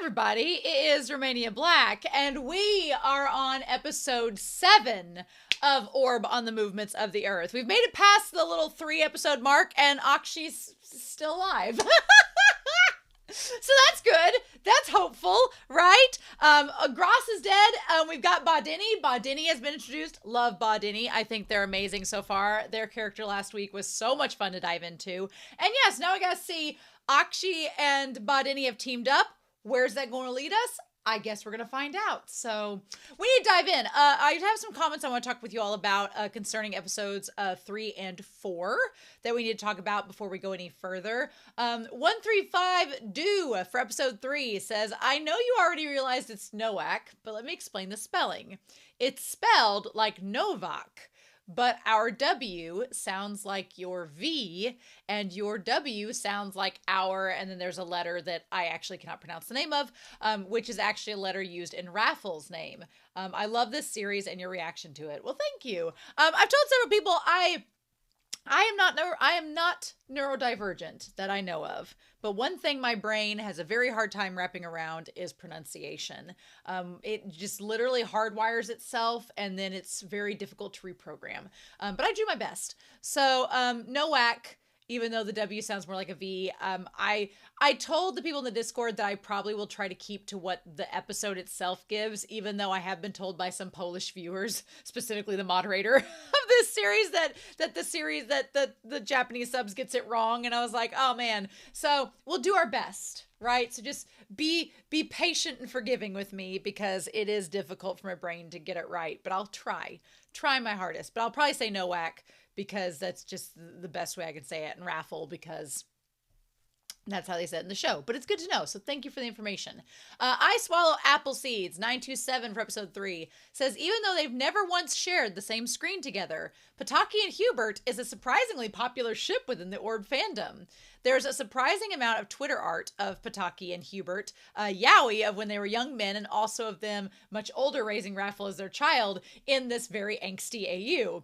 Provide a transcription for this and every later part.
everybody, it is Romania Black, and we are on episode 7 of Orb on the Movements of the Earth. We've made it past the little 3-episode mark, and Akshi's still alive. So that's good. That's hopeful, right? Gross is dead. We've got Bodini. Bodini has been introduced. Love Bodini. I think they're amazing so far. Their character last week was so much fun to dive into. And yes, now we got to see Akshi and Bodini have teamed up. Where's that going to lead us? I guess we're going to find out. So we need to dive in. I have some comments I want to talk with you all about concerning episodes 3 and 4 that we need to talk about before we go any further. 135 Do for episode 3 says, I know you already realized it's Nowak, but let me explain the spelling. It's spelled like Novak, but our W sounds like your V, and your W sounds like our, and then there's a letter that I actually cannot pronounce the name of, which is actually a letter used in Raffles' name. I love this series and your reaction to it. Well, thank you. I've told several people I am not neurodivergent that I know of, but one thing my brain has a very hard time wrapping around is pronunciation. It just literally hardwires itself, and then it's very difficult to reprogram. But I do my best. So Nowak, even though the W sounds more like a V, I told the people in the Discord that I probably will try to keep to what the episode itself gives, even though I have been told by some Polish viewers, specifically the moderator of this series, that the Japanese subs gets it wrong. And I was like, oh man. So we'll do our best, right? So just be patient and forgiving with me, because it is difficult for my brain to get it right, but I'll try my hardest. But I'll probably say Nowak, because that's just the best way I can say it, and Raffle, because that's how they said it in the show. But it's good to know, so thank you for the information. I Swallow Apple Seeds 927 for episode 3 says, even though they've never once shared the same screen together, Pataki and Hubert is a surprisingly popular ship within the Orb fandom. There's a surprising amount of Twitter art of Pataki and Hubert, Yowie of when they were young men, and also of them much older raising Raffle as their child in this very angsty AU.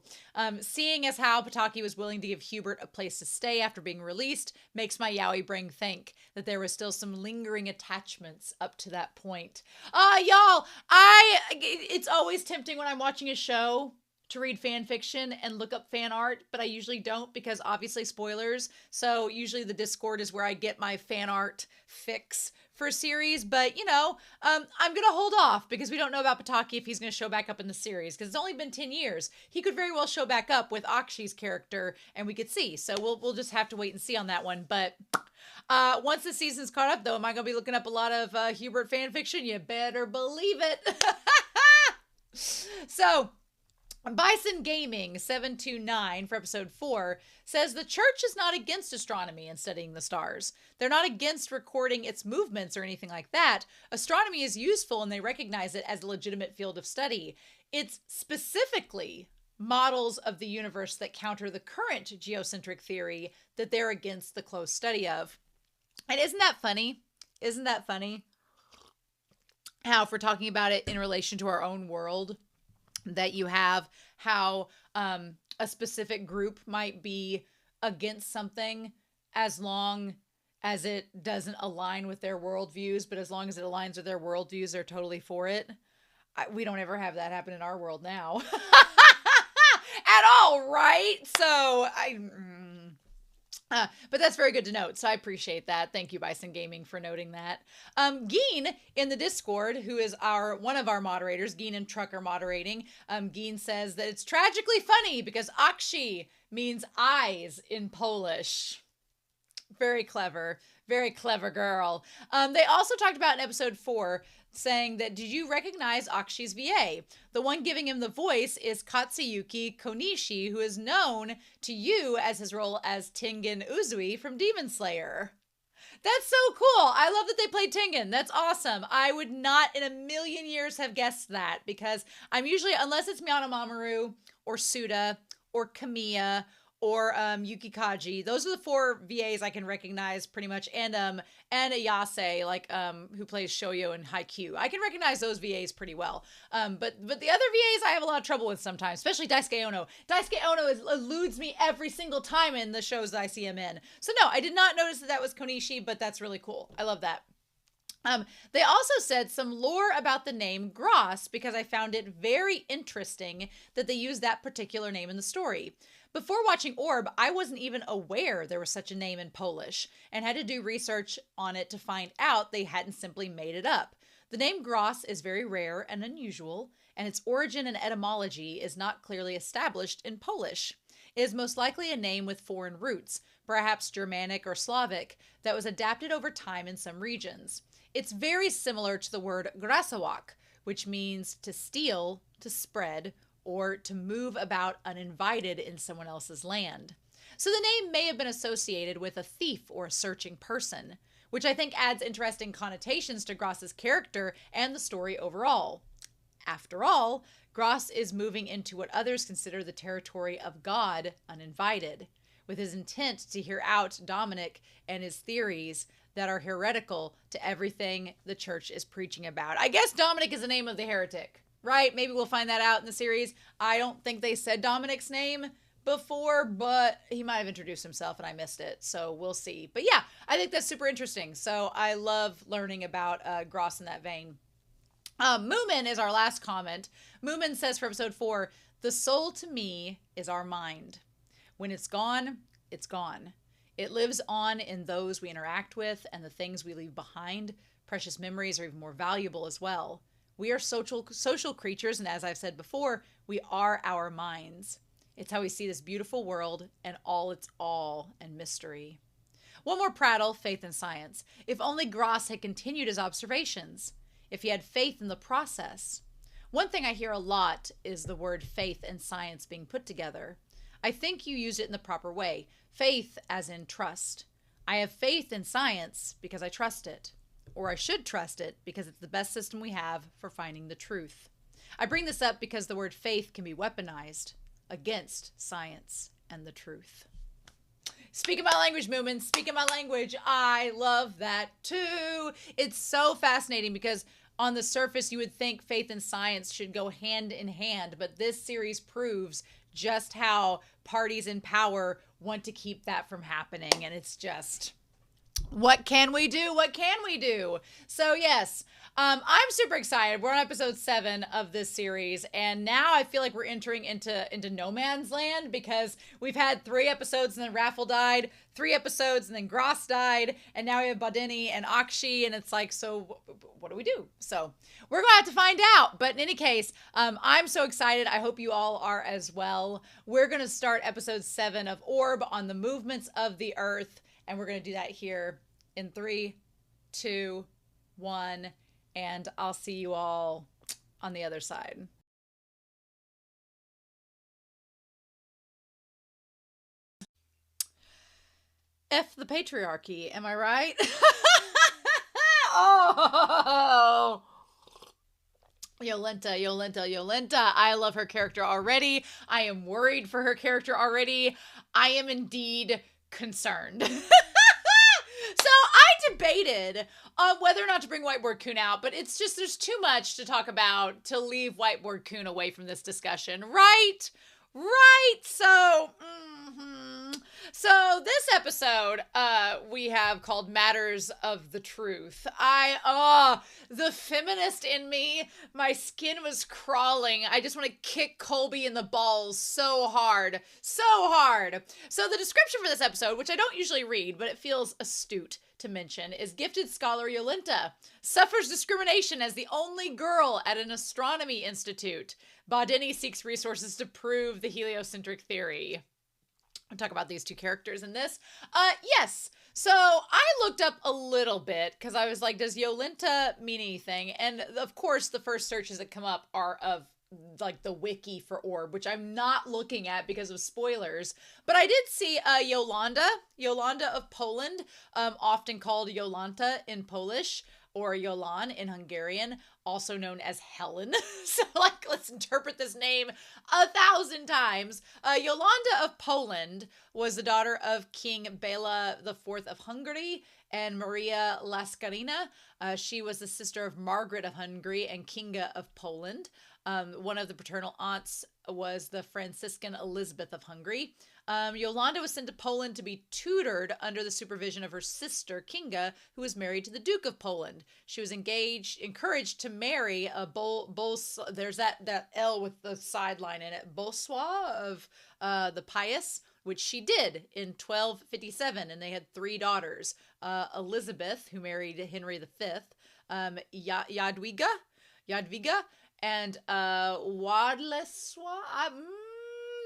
Seeing as how Pataki was willing to give Hubert a place to stay after being released makes my Yowie brain think that there was still some lingering attachments up to that point. Y'all, it's always tempting when I'm watching a show to read fan fiction and look up fan art, but I usually don't, because obviously spoilers. So usually the Discord is where I get my fan art fix for a series. But I'm going to hold off, because we don't know about Pataki if he's going to show back up in the series, because it's only been 10 years. He could very well show back up with Akshi's character, and we could see. So we'll just have to wait and see on that one. But once the season's caught up, though, am I going to be looking up a lot of Hubert fan fiction? You better believe it. So Bison Gaming 729 for episode 4 says the church is not against astronomy and studying the stars. They're not against recording its movements or anything like that. Astronomy is useful, and they recognize it as a legitimate field of study. It's specifically models of the universe that counter the current geocentric theory that they're against the close study of. And isn't that funny? Isn't that funny? How, if we're talking about it in relation to our own world, that you have how a specific group might be against something as long as it doesn't align with their worldviews, but as long as it aligns with their worldviews, they're totally for it. We don't ever have that happen in our world now. At all, right? So but that's very good to note, so I appreciate that. Thank you, Bison Gaming, for noting that. Geen in the Discord, who is one of our moderators, Geen and Truck are moderating. Geen says that it's tragically funny because Akshi means eyes in Polish. Very clever girl. They also talked about in episode 4 saying that, did you recognize Akshi's VA? The one giving him the voice is Katsuyuki Konishi, who is known to you as his role as Tengen Uzui from Demon Slayer. That's so cool. I love that they played Tengen. That's awesome. I would not in a million years have guessed that, because I'm usually, unless it's Miyano Mamoru or Suda or Kamiya or Yukikaji. Those are the 4 VAs I can recognize pretty much. And Ayase, like who plays Shoyo in Haikyuu. I can recognize those VAs pretty well. But the other VAs I have a lot of trouble with sometimes, especially Daisuke Ono. Daisuke Ono eludes me every single time in the shows that I see him in. So no, I did not notice that was Konishi, but that's really cool. I love that. They also said some lore about the name Gross because I found it very interesting that they used that particular name in the story. Before watching Orb, I wasn't even aware there was such a name in Polish and had to do research on it to find out they hadn't simply made it up. The name Gross is very rare and unusual, and its origin and etymology is not clearly established in Polish. It is most likely a name with foreign roots, perhaps Germanic or Slavic, that was adapted over time in some regions. It's very similar to the word grasowak, which means to steal, to spread, or to move about uninvited in someone else's land. So the name may have been associated with a thief or a searching person, which I think adds interesting connotations to Gross's character and the story overall. After all, Gross is moving into what others consider the territory of God uninvited, with his intent to hear out Dominic and his theories that are heretical to everything the church is preaching about. I guess Dominic is the name of the heretic, right? Maybe we'll find that out in the series. I don't think they said Dominic's name before, but he might have introduced himself and I missed it, so we'll see. But yeah, I think that's super interesting. So I love learning about Gross in that vein. Moomin is our last comment. Moomin says for episode 4, the soul to me is our mind. When it's gone, it's gone. It lives on in those we interact with and the things we leave behind. Precious memories are even more valuable as well. We are social creatures, and as I've said before, we are our minds. It's how we see this beautiful world and all its awe and mystery. One more prattle, faith and science. If only Gross had continued his observations. If he had faith in the process. One thing I hear a lot is the word faith and science being put together. I think you use it in the proper way. Faith as in trust. I have faith in science because I trust it. Or I should trust it because it's the best system we have for finding the truth. I bring this up because the word faith can be weaponized against science and the truth. Speaking my language, Moomin, speaking my language. I love that too. It's so fascinating because on the surface, you would think faith and science should go hand in hand, but this series proves just how parties in power want to keep that from happening. And it's just, what can we do? What can we do? So yes, I'm super excited. We're on episode 7 of this series, and now I feel like we're entering into no man's land because we've had 3 episodes and then Raffle died, 3 episodes and then Gross died, and now we have Bodini and Akshi, and it's like, so what do we do? So we're going to have to find out. But in any case, I'm so excited. I hope you all are as well. We're going to start episode 7 of Orb on the movements of the earth, and we're going to do that here in 3, 2, 1. And I'll see you all on the other side. F the patriarchy, am I right? Oh, Yolenta. I love her character already. I am worried for her character already. I am indeed concerned. So I debated whether or not to bring Whiteboard Coon out, but it's just, there's too much to talk about to leave Whiteboard Coon away from this discussion, right? So, So this episode, we have called Matters of the Truth. The feminist in me, my skin was crawling. I just want to kick Colby in the balls so hard. So the description for this episode, which I don't usually read, but it feels astute to mention, is gifted scholar Yolenta suffers discrimination as the only girl at an astronomy institute. Bodini seeks resources to prove the heliocentric theory. I'll talk about these 2 characters in this. Yes. So I looked up a little bit because I was like, does Yolenta mean anything? And of course, the first searches that come up are of like the wiki for Orb, which I'm not looking at because of spoilers. But I did see Yolanda of Poland, often called Yolanta in Polish, or Jolan in Hungarian, also known as Helen. So, like, let's interpret this name 1,000 times. Yolanda of Poland was the daughter of King Bela IV of Hungary and Maria Laskarina. She was the sister of Margaret of Hungary and Kinga of Poland. One of the paternal aunts was the Franciscan Elizabeth of Hungary. Yolanda was sent to Poland to be tutored under the supervision of her sister, Kinga, who was married to the Duke of Poland. She was encouraged to marry a there's that L with the sideline in it, Boswa of the Pious, which she did in 1257, and they had 3 daughters. Elizabeth, who married Henry V, Jadwiga, and Władysław,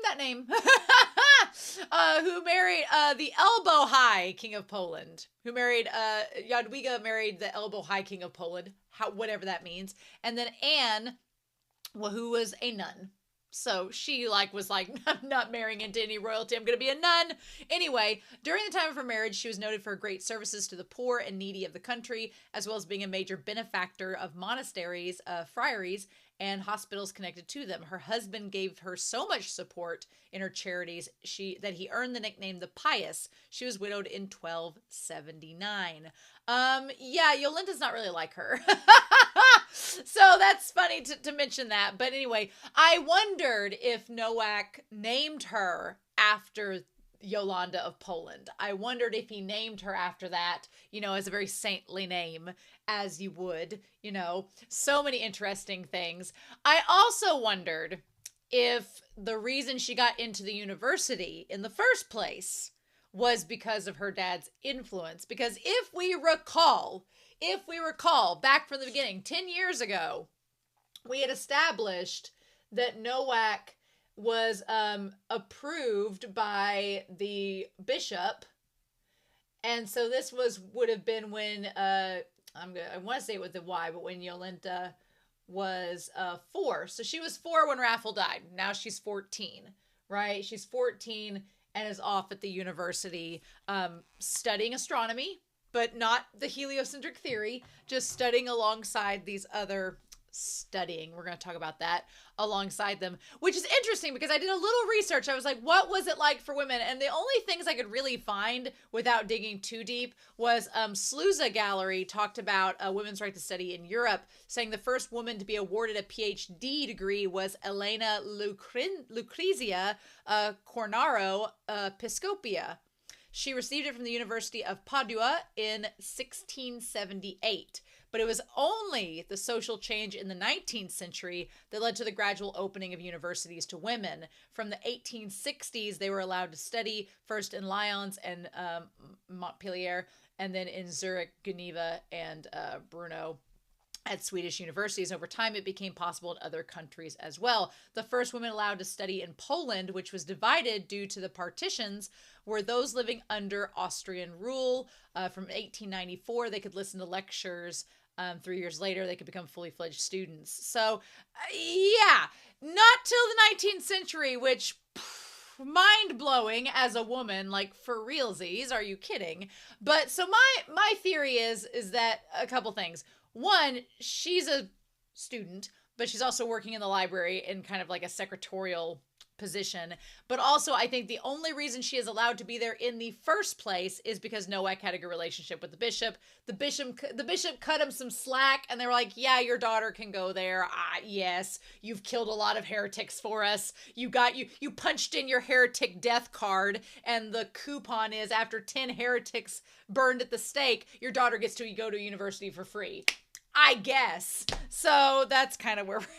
that name, who married the Elbow High King of Poland, who married Jadwiga married the Elbow High King of Poland, whatever that means, and then Anne, who was a nun. So she was like, I'm not marrying into any royalty. I'm going to be a nun. Anyway, during the time of her marriage, she was noted for her great services to the poor and needy of the country, as well as being a major benefactor of monasteries, friaries, and hospitals connected to them. Her husband gave her so much support in her charities that he earned the nickname the Pious. She was widowed in 1279. Yolenta's not really like her. So that's funny to mention that. But anyway, I wondered if Nowak named her after Yolanda of Poland. I wondered if he named her after that, as a very saintly name, as you would, so many interesting things. I also wondered if the reason she got into the university in the first place was because of her dad's influence. Because if we recall back from the beginning, 10 years ago, we had established that Nowak was approved by the bishop. And so this would have been when, I want to say it with the Y, but when Yolenta was 4. So she was 4 when Raffle died. Now she's 14, right? She's 14 and is off at the university studying astronomy, but not the heliocentric theory, just studying alongside these other we're going to talk about that alongside them, which is interesting because I did a little research. I was like, what was it like for women? And the only things I could really find without digging too deep was Sluza Gallery talked about women's right to study in Europe, saying the first woman to be awarded a PhD degree was Elena Lucrezia Cornaro Piscopia. She received it from the University of Padua in 1678. But it was only the social change in the 19th century that led to the gradual opening of universities to women. From the 1860s, they were allowed to study first in Lyons and Montpellier, and then in Zurich, Geneva, and Brno at Swedish universities. Over time, it became possible in other countries as well. The first women allowed to study in Poland, which was divided due to the partitions, were those living under Austrian rule. From 1894, they could listen to lectures. 3 years later, they could become fully fledged students. So, not till the 19th century, which mind-blowing as a woman, like for realsies, are you kidding? But so my theory is that a couple things. One, she's a student, but she's also working in the library in kind of like a secretarial position. But also, I think the only reason she is allowed to be there in the first place is because Nowak had a good relationship with the bishop. The bishop cut him some slack, and they were like, yeah, your daughter can go there. Yes, you've killed a lot of heretics for us. You punched in your heretic death card, and the coupon is after 10 heretics burned at the stake, your daughter gets to go to university for free, I guess. So that's kind of where we're at.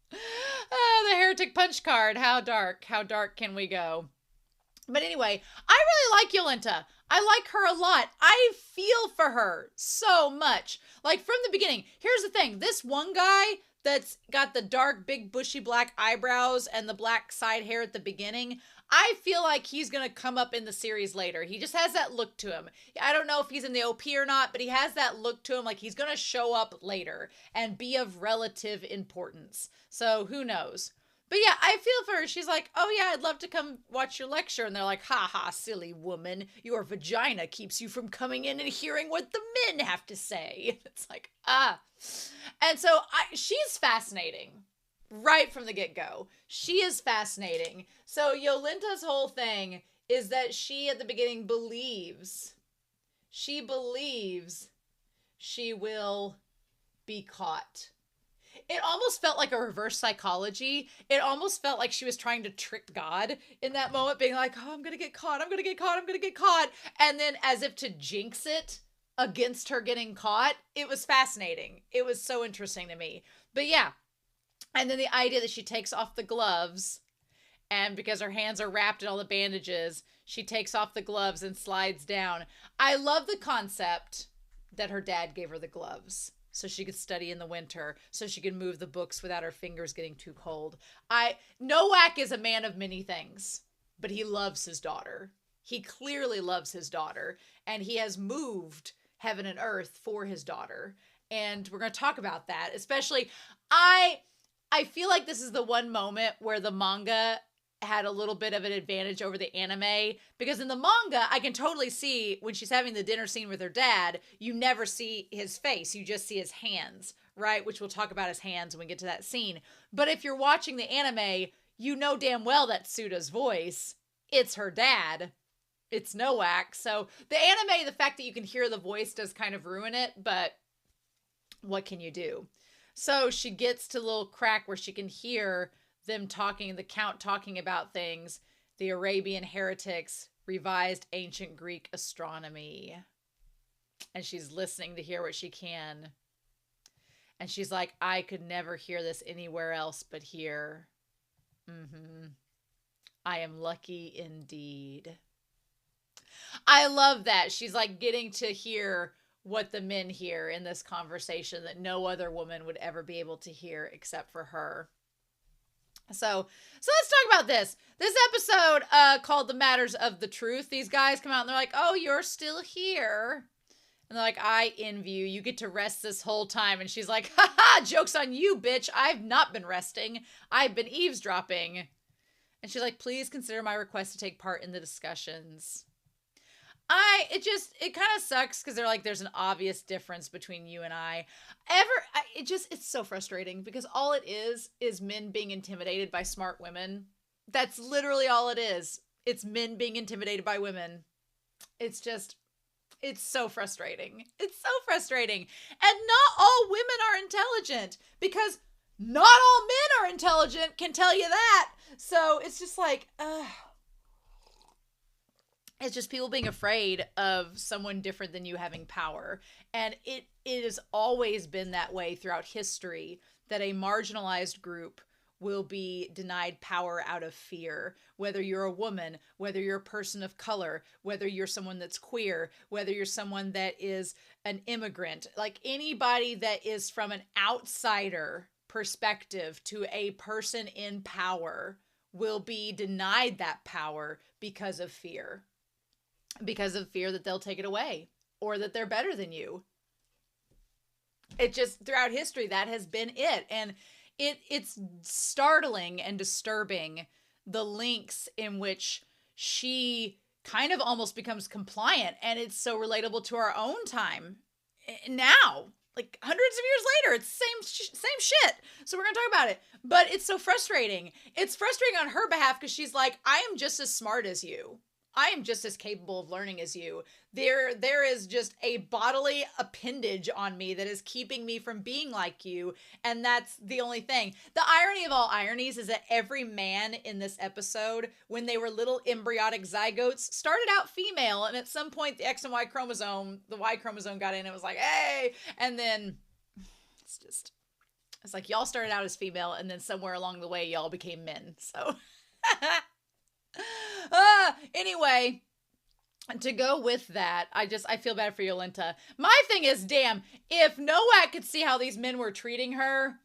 The heretic punch card. How dark can we go? But anyway, I really like Yolenta. I like her a lot. I feel for her so much. Like from the beginning, here's the thing. This one guy that's got the dark, big, bushy black eyebrows and the black side hair at the beginning, I feel like he's going to come up in the series later. He just has that look to him. I don't know if he's in the OP or not, but he has that look to him like he's going to show up later and be of relative importance. So who knows? But yeah, I feel for her. She's like, oh yeah, I'd love to come watch your lecture. And they're like, ha ha, silly woman. Your vagina keeps you from coming in and hearing what the men have to say. It's like, And so she's fascinating. Right from the get-go. She is fascinating. So Yolenta's whole thing is that she, at the beginning, believes she believes she will be caught. It almost felt like a reverse psychology. It almost felt like she was trying to trick God in that moment, being like, oh, I'm going to get caught. I'm going to get caught. I'm going to get caught. And then as if to jinx it against her getting caught. It was fascinating. It was so interesting to me. But yeah. And then the idea that she takes off the gloves, and because her hands are wrapped in all the bandages, she takes off the gloves and slides down. I love the concept that her dad gave her the gloves so she could study in the winter, so she could move the books without her fingers getting too cold. Nowak is a man of many things, but he loves his daughter. He clearly loves his daughter, and he has moved heaven and earth for his daughter. And we're going to talk about that, especially I feel like this is the one moment where the manga had a little bit of an advantage over the anime, because in the manga, I can totally see when she's having the dinner scene with her dad, you never see his face. You just see his hands, right? Which we'll talk about his hands when we get to that scene. But if you're watching the anime, you know damn well that's Suda's voice. It's her dad. It's Nowak. So the anime, the fact that you can hear the voice does kind of ruin it, but what can you do? So she gets to a little crack where she can hear them talking, the Count talking about things, the Arabian heretics, revised ancient Greek astronomy. And she's listening to hear what she can. And she's like, I could never hear this anywhere else but here. I am lucky indeed. I love that. She's like getting to hear what the men hear in this conversation that no other woman would ever be able to hear except for her. So let's talk about this. This episode called The Matters of the Truth. These guys come out and they're like, oh, you're still here. And they're like, I envy you. You get to rest this whole time. And she's like, haha, joke's on you, bitch. I've not been resting. I've been eavesdropping. And she's like, please consider my request to take part in the discussions. It kind of sucks because they're like, there's an obvious difference between you and I. It's so frustrating because all it is men being intimidated by smart women. That's literally all it is. It's men being intimidated by women. It's so frustrating. It's so frustrating. And not all women are intelligent, because not all men are intelligent, can tell you that. So it's just like, it's just people being afraid of someone different than you having power. And it has always been that way throughout history, that a marginalized group will be denied power out of fear. Whether you're a woman, whether you're a person of color, whether you're someone that's queer, whether you're someone that is an immigrant, like anybody that is from an outsider perspective to a person in power will be denied that power because of fear. Because of fear that they'll take it away or that they're better than you. It just, throughout history, that has been it. And it's startling and disturbing the links in which she kind of almost becomes compliant. And it's so relatable to our own time now. Like hundreds of years later, it's same shit. So we're going to talk about it. But it's so frustrating. It's frustrating on her behalf because she's like, I am just as smart as you. I am just as capable of learning as you. There is just a bodily appendage on me that is keeping me from being like you. And that's the only thing. The irony of all ironies is that every man in this episode, when they were little embryonic zygotes, started out female. And at some point, the X and Y chromosome, the Y chromosome got in. It was like, hey. And then it's like, y'all started out as female. And then somewhere along the way, y'all became men. So... Anyway, to go with that, I feel bad for Yolenta. My thing is, damn, if Nowak could see how these men were treating her,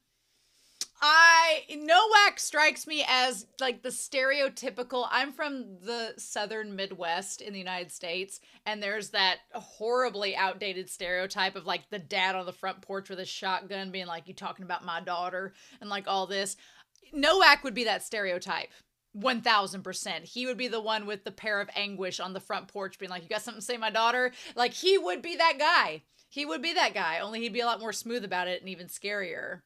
Nowak strikes me as like the stereotypical, I'm from the southern Midwest in the United States, and there's that horribly outdated stereotype of like the dad on the front porch with a shotgun being like, you talking about my daughter, and like all this. Nowak would be that stereotype. 1000%. He would be the one with the pair of anguish on the front porch being like, you got something to say, my daughter? Like, he would be that guy. He would be that guy, only he'd be a lot more smooth about it and even scarier.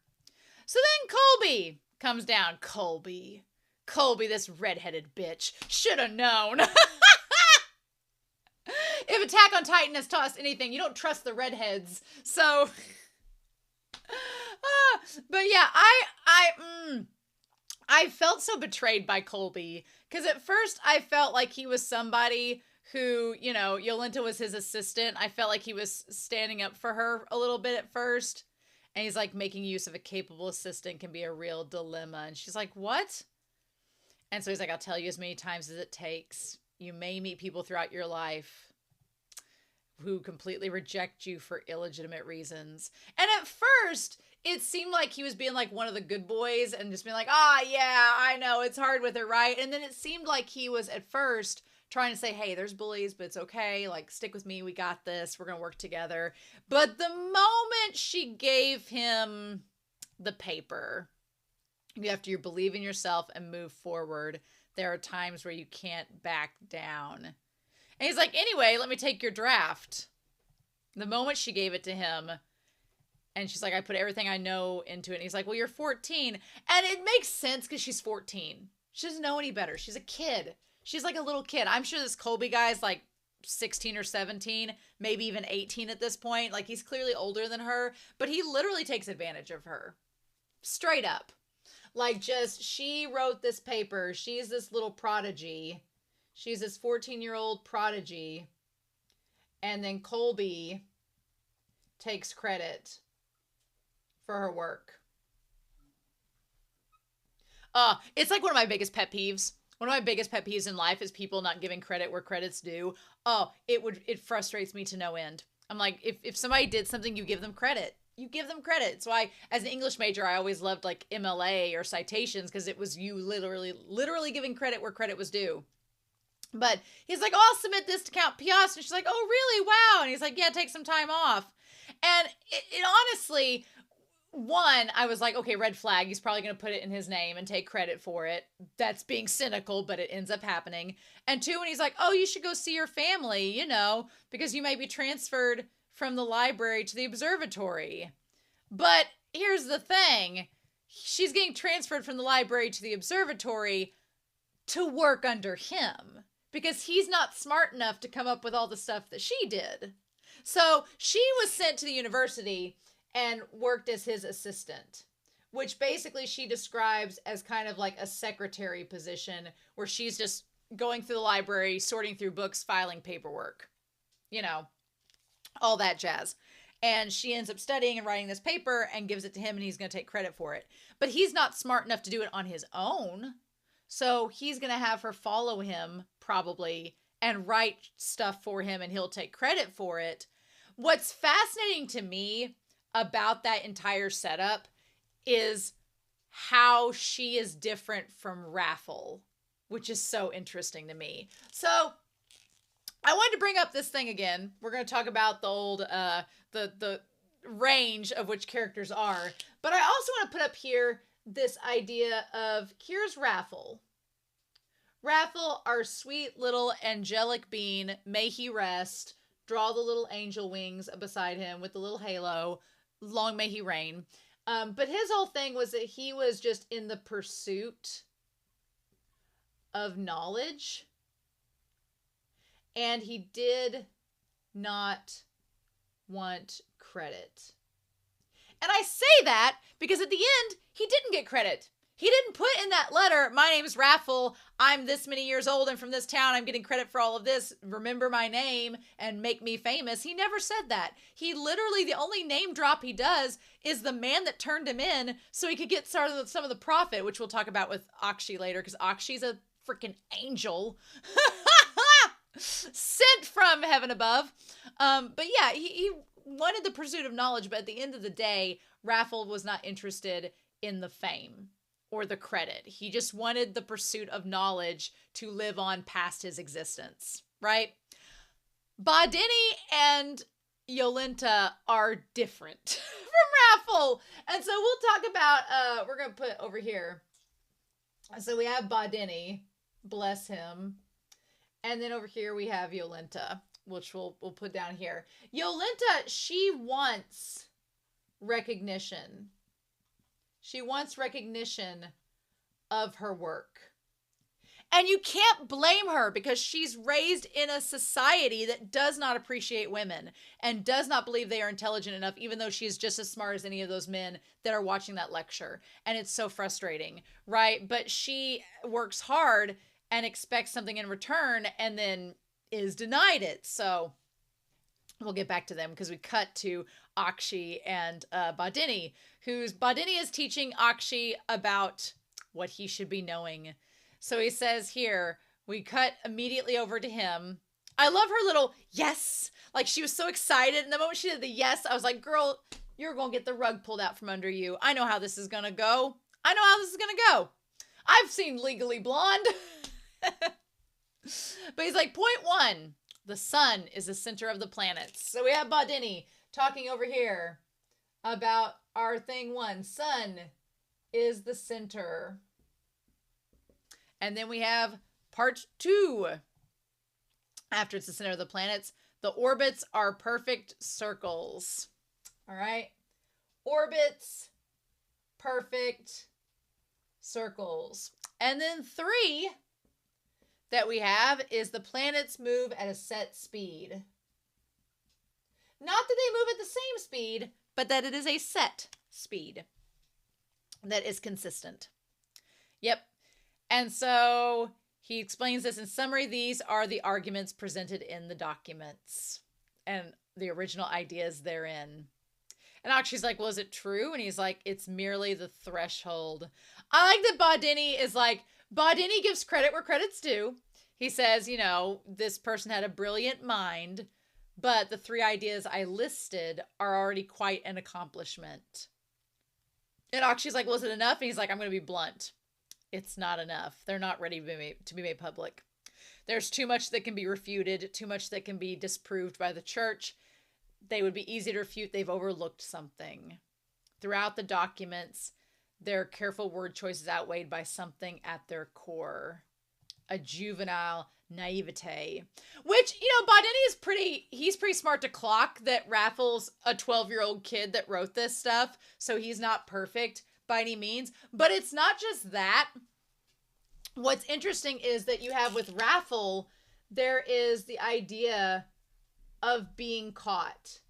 So then Colby comes down. Colby, this redheaded bitch. Should have known. If Attack on Titan has taught us anything, you don't trust the redheads. So, but yeah, I felt so betrayed by Colby, because at first I felt like he was somebody who, you know, Yolenta was his assistant. I felt like he was standing up for her a little bit at first. And he's like, making use of a capable assistant can be a real dilemma. And she's like, what? And so he's like, I'll tell you as many times as it takes. You may meet people throughout your life who completely reject you for illegitimate reasons. And at first, it seemed like he was being like one of the good boys and just being like, yeah, I know, it's hard with it, right? And then it seemed like he was at first trying to say, hey, there's bullies, but it's okay. Like, stick with me. We got this. We're going to work together. But the moment she gave him the paper, you have to believe in yourself and move forward. There are times where you can't back down. And he's like, anyway, let me take your draft. The moment she gave it to him, and she's like, I put everything I know into it. And he's like, well, you're 14. And it makes sense because she's 14. She doesn't know any better. She's a kid. She's like a little kid. I'm sure this Colby guy is like 16 or 17, maybe even 18 at this point. Like, he's clearly older than her, but he literally takes advantage of her. Straight up. Like, just, she wrote this paper. She's this little prodigy. She's this 14-year-old prodigy. And then Colby takes credit for her work. It's like one of my biggest pet peeves. One of my biggest pet peeves in life is people not giving credit where credit's due. It frustrates me to no end. I'm like, if somebody did something, you give them credit. You give them credit. It's why, as an English major, I always loved like MLA or citations, because it was you literally giving credit where credit was due. But he's like, I'll submit this to Count Piast. And she's like, oh, really? Wow. And he's like, yeah, take some time off. And it honestly, one, I was like, okay, red flag. He's probably going to put it in his name and take credit for it. That's being cynical, but it ends up happening. And two, when he's like, oh, you should go see your family, you know, because you may be transferred from the library to the observatory. But here's the thing. She's getting transferred from the library to the observatory to work under him, because he's not smart enough to come up with all the stuff that she did. So she was sent to the university and worked as his assistant, which basically she describes as kind of like a secretary position, where she's just going through the library, sorting through books, filing paperwork, you know, all that jazz. And she ends up studying and writing this paper and gives it to him, and he's going to take credit for it. But he's not smart enough to do it on his own. So he's going to have her follow him probably and write stuff for him, and he'll take credit for it. What's fascinating to me about that entire setup is how she is different from Raffle, which is so interesting to me. So I wanted to bring up this thing again. We're going to talk about the old, the range of which characters are, but I also want to put up here this idea of, here's Raffle. Raffle, our sweet little angelic being, may he rest. Draw the little angel wings beside him with the little halo. Long may he reign. But his whole thing was that he was just in the pursuit of knowledge. And he did not want credit. And I say that because at the end, he didn't get credit. He didn't put in that letter, my name is Raffle, I'm this many years old and from this town, I'm getting credit for all of this, remember my name and make me famous. He never said that. He literally, the only name drop he does is the man that turned him in so he could get some of the profit, which we'll talk about with Akshi later, because Akshi's a freaking angel. Sent from heaven above. But yeah, he wanted the pursuit of knowledge, but at the end of the day, Raffle was not interested in the fame or the credit. He just wanted the pursuit of knowledge to live on past his existence, right? Bodini and Yolenta are different from Raffle. And so we'll talk about, we're going to put over here. So we have Bodini, bless him. And then over here we have Yolenta, which we'll put down here. Yolenta, she wants recognition. She wants recognition of her work. And you can't blame her because she's raised in a society that does not appreciate women and does not believe they are intelligent enough, even though she is just as smart as any of those men that are watching that lecture. And it's so frustrating, right? But she works hard and expects something in return and then is denied it. So we'll get back to them because we cut to Akshi and Bodini, Bodini is teaching Akshi about what he should be knowing. So he says here, we cut immediately over to him. I love her little yes. Like she was so excited. And the moment she did the yes, I was like, girl, you're going to get the rug pulled out from under you. I know how this is going to go. I know how this is going to go. I've seen Legally Blonde. But he's like, point one, the sun is the center of the planets. So we have Bodini talking over here about our thing one. Sun is the center. And then we have part two. After it's the center of the planets, the orbits are perfect circles. All right. Orbits, perfect circles. And then three that we have is the planets move at a set speed. Not that they move at the same speed, but that it is a set speed that is consistent. Yep. And so he explains this in summary. These are the arguments presented in the documents and the original ideas therein. And Akshi's like, well, is it true? And he's like, it's merely the threshold. I like that Bodini is like, Bodini gives credit where credit's due. He says, you know, this person had a brilliant mind, but the three ideas I listed are already quite an accomplishment. And Akshi's like, well, is it enough? And he's like, I'm going to be blunt. It's not enough. They're not ready to be made public. There's too much that can be refuted, too much that can be disproved by the church. They would be easy to refute. They've overlooked something. Throughout the documents, their careful word choices outweighed by something at their core. A juvenile naivete. Which, you know, Bodini is he's pretty smart to clock that Raffles, a 12-year-old kid that wrote this stuff, so he's not perfect by any means. But it's not just that. What's interesting is that you have with Raffle, there is the idea of being caught.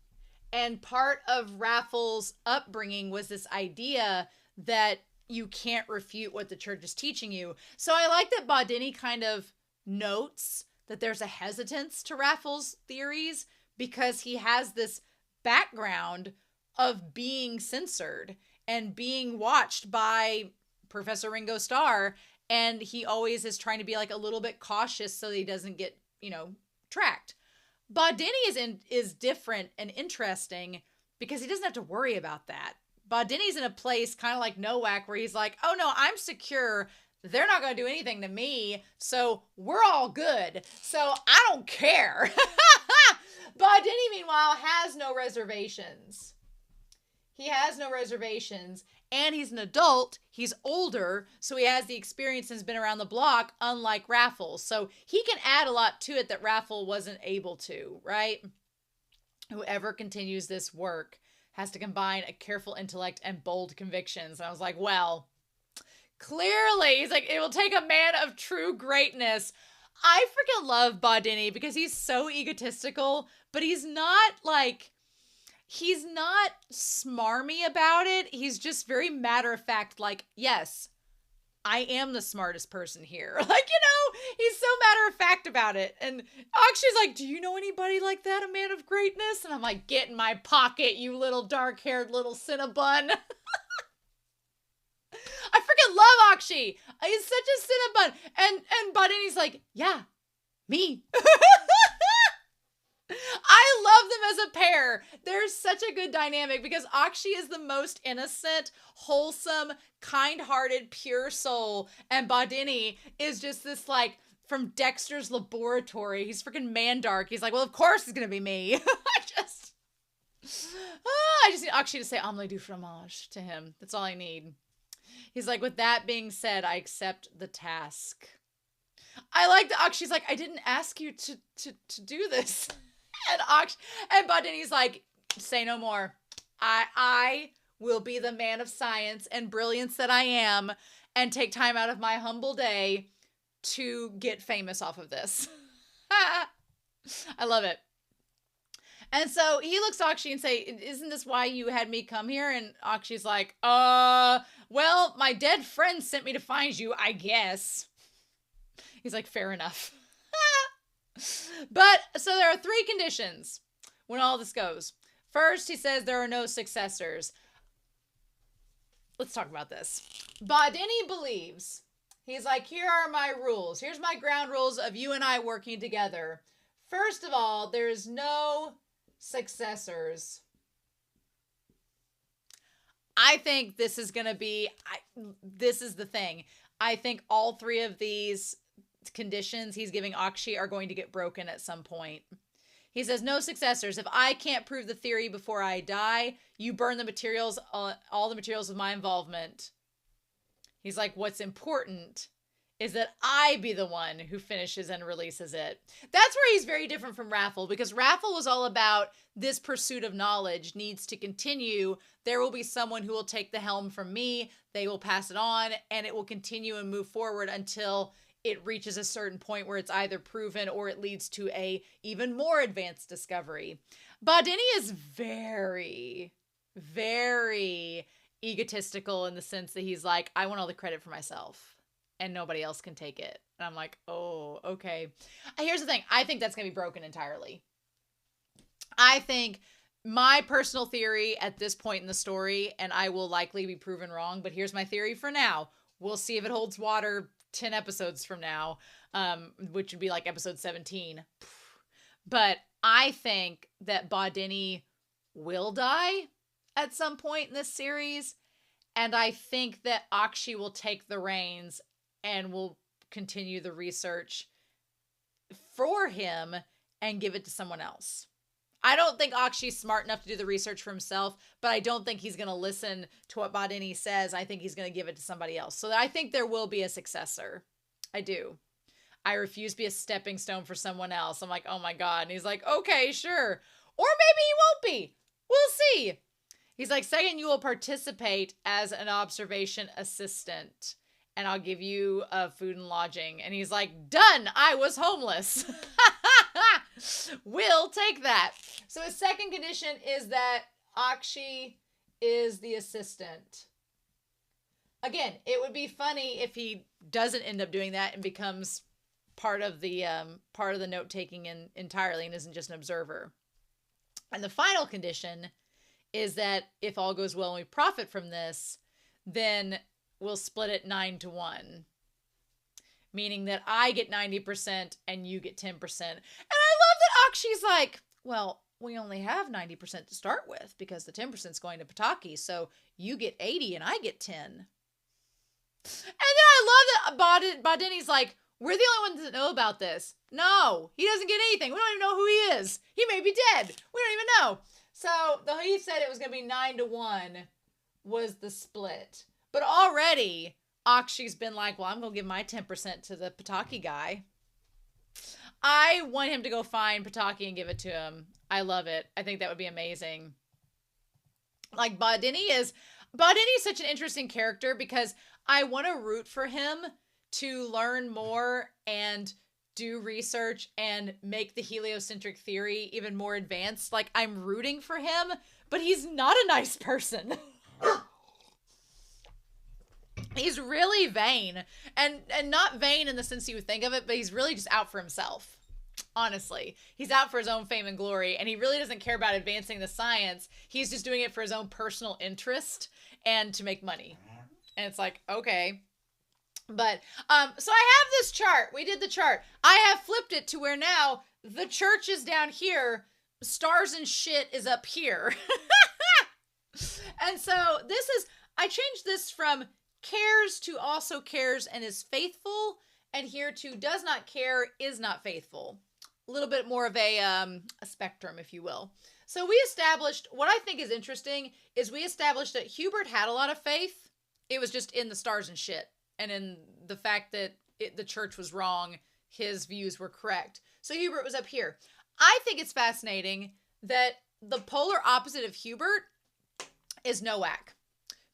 And part of Raffles' upbringing was this idea that you can't refute what the church is teaching you. So I like that Bodini kind of notes that there's a hesitance to Raffles' theories because he has this background of being censored and being watched by Professor Ringo Starr. And he always is trying to be like a little bit cautious so that he doesn't get, you know, tracked. Bodini is different and interesting because he doesn't have to worry about that. Bodini's in a place kind of like Nowak where he's like, oh no, I'm secure. They're not going to do anything to me. So we're all good. So I don't care. Bodini, meanwhile, has no reservations. He has no reservations. And he's an adult. He's older. So he has the experience and has been around the block, unlike Raffles. So he can add a lot to it that Raffle wasn't able to, right? Whoever continues this work has to combine a careful intellect and bold convictions. And I was like, well, clearly, he's like, it will take a man of true greatness. I freaking love Bodini because he's so egotistical, but he's not smarmy about it. He's just very matter of fact, like, yes, I am the smartest person here. Like, you know, he's so matter of fact about it. And Akshi's like, do you know anybody like that, a man of greatness? And I'm like, get in my pocket, you little dark-haired little Cinnabon. I freaking love Akshi. He's such a Cinnabon. And Bodini's like, yeah, me. I love them as a pair. There's such a good dynamic because Akshi is the most innocent, wholesome, kind-hearted, pure soul. And Bodini is just this, like, from Dexter's Laboratory. He's freaking Mandark. He's like, well, of course it's going to be me. I just need Akshi to say omelette du fromage to him. That's all I need. He's like, with that being said, I accept the task. I like that Akshi's like, I didn't ask you to do this. And Bodini's like, say no more. I will be the man of science and brilliance that I am and take time out of my humble day to get famous off of this. I love it. And so he looks at Akshi and say, isn't this why you had me come here? And Akshi's like, well, my dead friend sent me to find you, I guess. He's like, fair enough. But, so there are 3 conditions when all this goes. First, he says there are no successors. Let's talk about this. Bodini believes, he's like, here are my rules. Here's my ground rules of you and I working together. First of all, there's no successors. I think this is going to be, this is the thing. I think all 3 of these conditions he's giving Akshi are going to get broken at some point. He says, no successors. If I can't prove the theory before I die, you burn the materials, all the materials of my involvement. He's like, what's important is that I be the one who finishes and releases it. That's where he's very different from Raffle, because Raffle was all about this pursuit of knowledge needs to continue. There will be someone who will take the helm from me. They will pass it on, and it will continue and move forward until it reaches a certain point where it's either proven or it leads to a even more advanced discovery. Bodini is very, very egotistical in the sense that he's like, I want all the credit for myself and nobody else can take it. And I'm like, oh, okay. Here's the thing. I think that's going to be broken entirely. I think my personal theory at this point in the story, and I will likely be proven wrong, but here's my theory for now. We'll see if it holds water 10 episodes from now, which would be like episode 17. But I think that Bodini will die at some point in this series. And I think that Akshi will take the reins and will continue the research for him and give it to someone else. I don't think Akshi's smart enough to do the research for himself, but I don't think he's going to listen to what Bodini says. I think he's going to give it to somebody else. So I think there will be a successor. I do. I refuse to be a stepping stone for someone else. I'm like, oh my God. And he's like, okay, sure. Or maybe he won't be. We'll see. He's like, second, you will participate as an observation assistant. And I'll give you food and lodging. And he's like, done. I was homeless. We'll take that. So his second condition is that Akshi is the assistant. Again, it would be funny if he doesn't end up doing that and becomes part of the note-taking entirely and isn't just an observer. And the final condition is that if all goes well and we profit from this, then we'll split it 9-1. Meaning that I get 90% and you get 10%. And I love that Akshi's like, well, we only have 90% to start with because the 10% is going to Pataki. So you get 80 and I get 10. And then I love that Bodini's like, we're the only ones that know about this. No, he doesn't get anything. We don't even know who he is. He may be dead. We don't even know. So though he said it was going to be 9-1 was the split. But already Akshi's been like, well, I'm going to give my 10% to the Pataki guy. I want him to go find Pataki and give it to him. I love it. I think that would be amazing. Like Bodini is such an interesting character because I want to root for him to learn more and do research and make the heliocentric theory even more advanced. Like I'm rooting for him, but he's not a nice person. He's really vain and not vain in the sense you would think of it, but he's really just out for himself. Honestly, he's out for his own fame and glory, and he really doesn't care about advancing the science. He's just doing it for his own personal interest and to make money. And it's like, okay. But, so I have this chart. We did the chart. I have flipped it to where now the church is down here. Stars and shit is up here. And so I changed this from cares to also cares and is faithful. And here to does not care, is not faithful. A little bit more of a spectrum, if you will. So we established, what I think is interesting is we established that Hubert had a lot of faith. It was just in the stars and shit. And in the fact that the church was wrong, his views were correct. So Hubert was up here. I think it's fascinating that the polar opposite of Hubert is Nowak.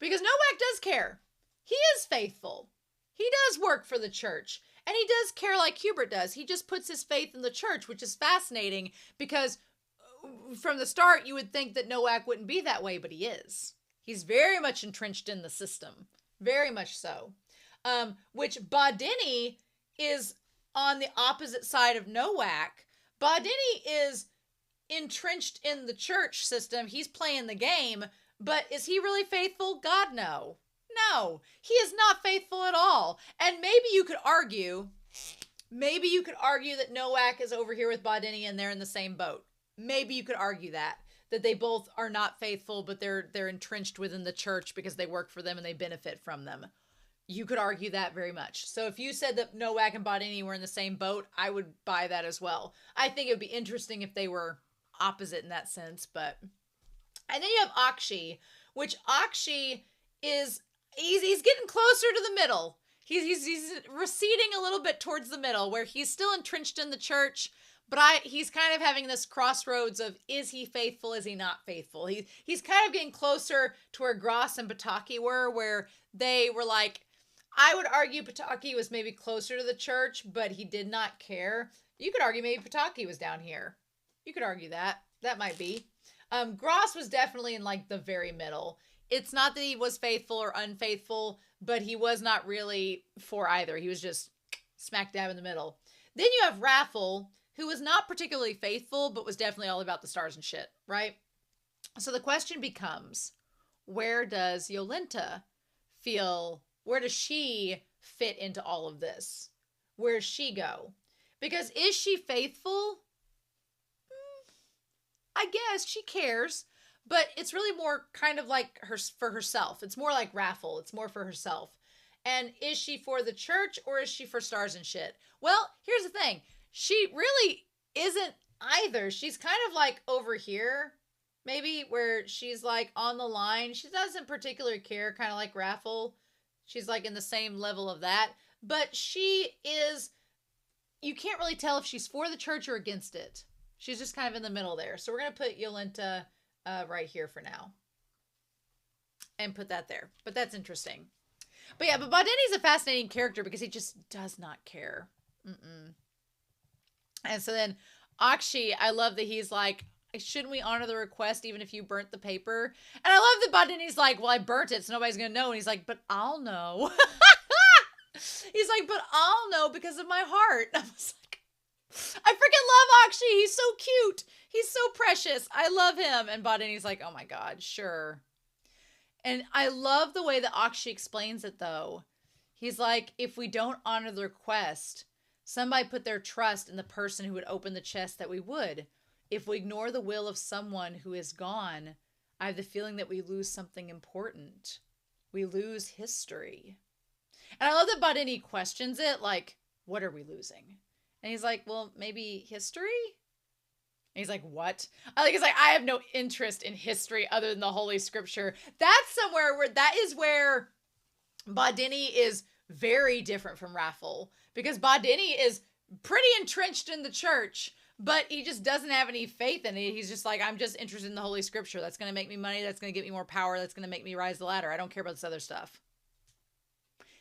Because Nowak does care. He is faithful. He does work for the church. And he does care like Hubert does. He just puts his faith in the church, which is fascinating because from the start, you would think that Nowak wouldn't be that way, but he is. He's very much entrenched in the system. Very much so. Which Bodini is on the opposite side of Nowak. Bodini is entrenched in the church system. He's playing the game, but is he really faithful? God, no. No, he is not faithful at all. And maybe you could argue that Nowak is over here with Bodini and they're in the same boat. Maybe you could argue that they both are not faithful, but they're entrenched within the church because they work for them and they benefit from them. You could argue that very much. So if you said that Nowak and Bodini were in the same boat, I would buy that as well. I think it would be interesting if they were opposite in that sense, but... And then you have Akshi, which Akshi is... He's getting closer to the middle. He's receding a little bit towards the middle, where he's still entrenched in the church, but he's kind of having this crossroads of, is he faithful, is he not faithful? He's kind of getting closer to where Gross and Pataki were, where they were like, I would argue Pataki was maybe closer to the church, but he did not care. You could argue maybe Pataki was down here. You could argue that. That might be. Gross was definitely in like the very middle. It's not that he was faithful or unfaithful, but he was not really for either. He was just smack dab in the middle. Then you have Raffle, who was not particularly faithful, but was definitely all about the stars and shit, right? So the question becomes, where does Yolenta feel, where does she fit into all of this? Where does she go? Because is she faithful? I guess she cares. But it's really more kind of like for herself. It's more like Raffle. It's more for herself. And is she for the church or is she for stars and shit? Well, here's the thing. She really isn't either. She's kind of like over here, maybe, where she's like on the line. She doesn't particularly care, kind of like Raffle. She's like in the same level of that. But she is, you can't really tell if she's for the church or against it. She's just kind of in the middle there. So we're going to put Yolenta right here for now. And put that there. But that's interesting. But yeah, but Bodini's a fascinating character because he just does not care. And so then Akshi, I love that he's like, shouldn't we honor the request even if you burnt the paper? And I love that Bodini's like, well, I burnt it, so nobody's going to know. And he's like, but I'll know. He's like, but I'll know because of my heart. I was like, I freaking love Akshi. He's so cute. He's so precious. I love him. And Bodini's like, oh my God, sure. And I love the way that Akshi explains it, though. He's like, if we don't honor the request, somebody put their trust in the person who would open the chest that we would. If we ignore the will of someone who is gone, I have the feeling that we lose something important. We lose history. And I love that Bodini questions it, like, what are we losing? And he's like, well, maybe history? And he's like, what? He's like, I have no interest in history other than the Holy Scripture. That's somewhere where, that is where Bodini is very different from Raffle. Because Bodini is pretty entrenched in the church, but he just doesn't have any faith in it. He's just like, I'm just interested in the Holy Scripture. That's going to make me money. That's going to get me more power. That's going to make me rise the ladder. I don't care about this other stuff.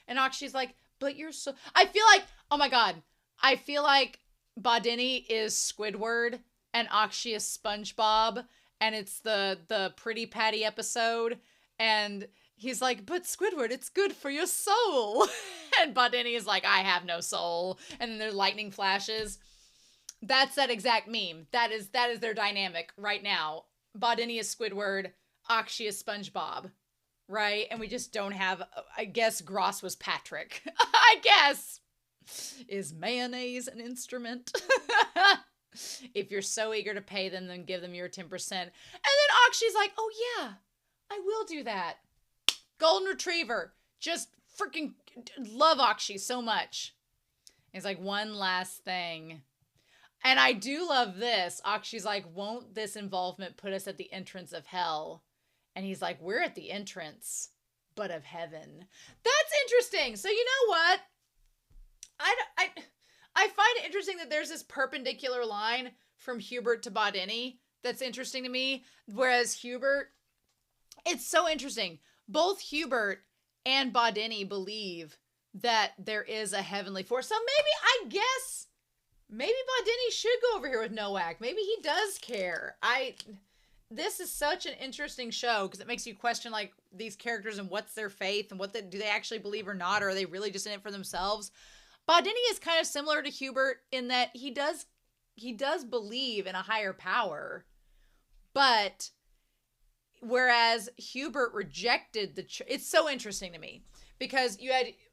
And Akshi's like, but you're so... I feel like, oh my God. I feel like Bodini is Squidward and Akshi is SpongeBob, and it's the Pretty Patty episode, and he's like, but Squidward, it's good for your soul. And Bodini is like, I have no soul. And then there's lightning flashes. That's that exact meme. That is their dynamic right now. Bodini is Squidward, Akshi is SpongeBob, right? And we just don't have, I guess Gross was Patrick. I guess. Is mayonnaise an instrument? If you're so eager to pay them, then give them your 10%. And then Akshi's like, oh yeah, I will do that. Golden Retriever. Just freaking love Akshi so much. He's like, one last thing. And I do love this. Akshi's like, won't this involvement put us at the entrance of hell? And he's like, we're at the entrance, but of heaven. That's interesting. So you know what? I find it interesting that there's this perpendicular line from Hubert to Bodini. That's interesting to me. Whereas Hubert, it's so interesting. Both Hubert and Bodini believe that there is a heavenly force. So maybe Bodini should go over here with Nowak. Maybe he does care. This is such an interesting show because it makes you question like these characters and what's their faith and do they actually believe or not, or are they really just in it for themselves? Bodini is kind of similar to Hubert in that he does believe in a higher power, but whereas Hubert rejected the church. It's so interesting to me because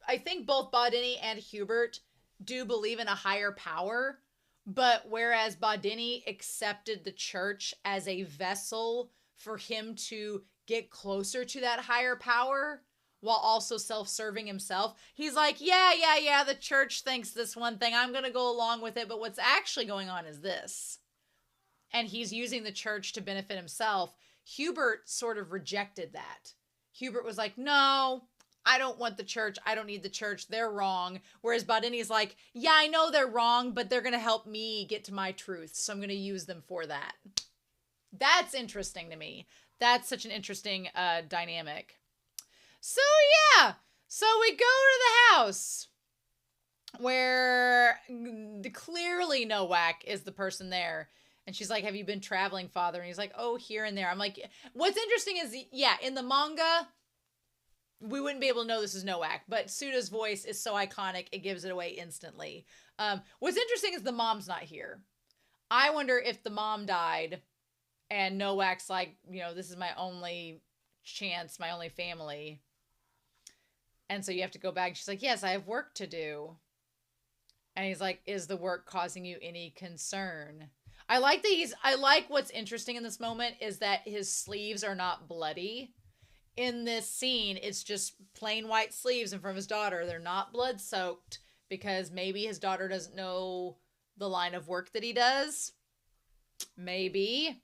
I think both Bodini and Hubert do believe in a higher power, but whereas Bodini accepted the church as a vessel for him to get closer to that higher power while also self-serving himself, he's like, yeah, the church thinks this one thing, I'm going to go along with it, but what's actually going on is this. And he's using the church to benefit himself. Hubert sort of rejected that. Hubert was like, no, I don't want the church. I don't need the church. They're wrong. Whereas Bodini's like, yeah, I know they're wrong, but they're going to help me get to my truth. So I'm going to use them for that. That's interesting to me. That's such an interesting dynamic. So yeah. So we go to the house where clearly Nowak is the person there. And she's like, have you been traveling, Father? And he's like, oh, here and there. I'm like, what's interesting is, yeah, in the manga, we wouldn't be able to know this is Nowak, but Suda's voice is so iconic, it gives it away instantly. What's interesting is the mom's not here. I wonder if the mom died and Nowak's like, this is my only chance, my only family. And so you have to go back. She's like, yes, I have work to do. And he's like, is the work causing you any concern? I like what's interesting in this moment is that his sleeves are not bloody. In this scene, it's just plain white sleeves, and from his daughter, they're not blood soaked because maybe his daughter doesn't know the line of work that he does. Maybe.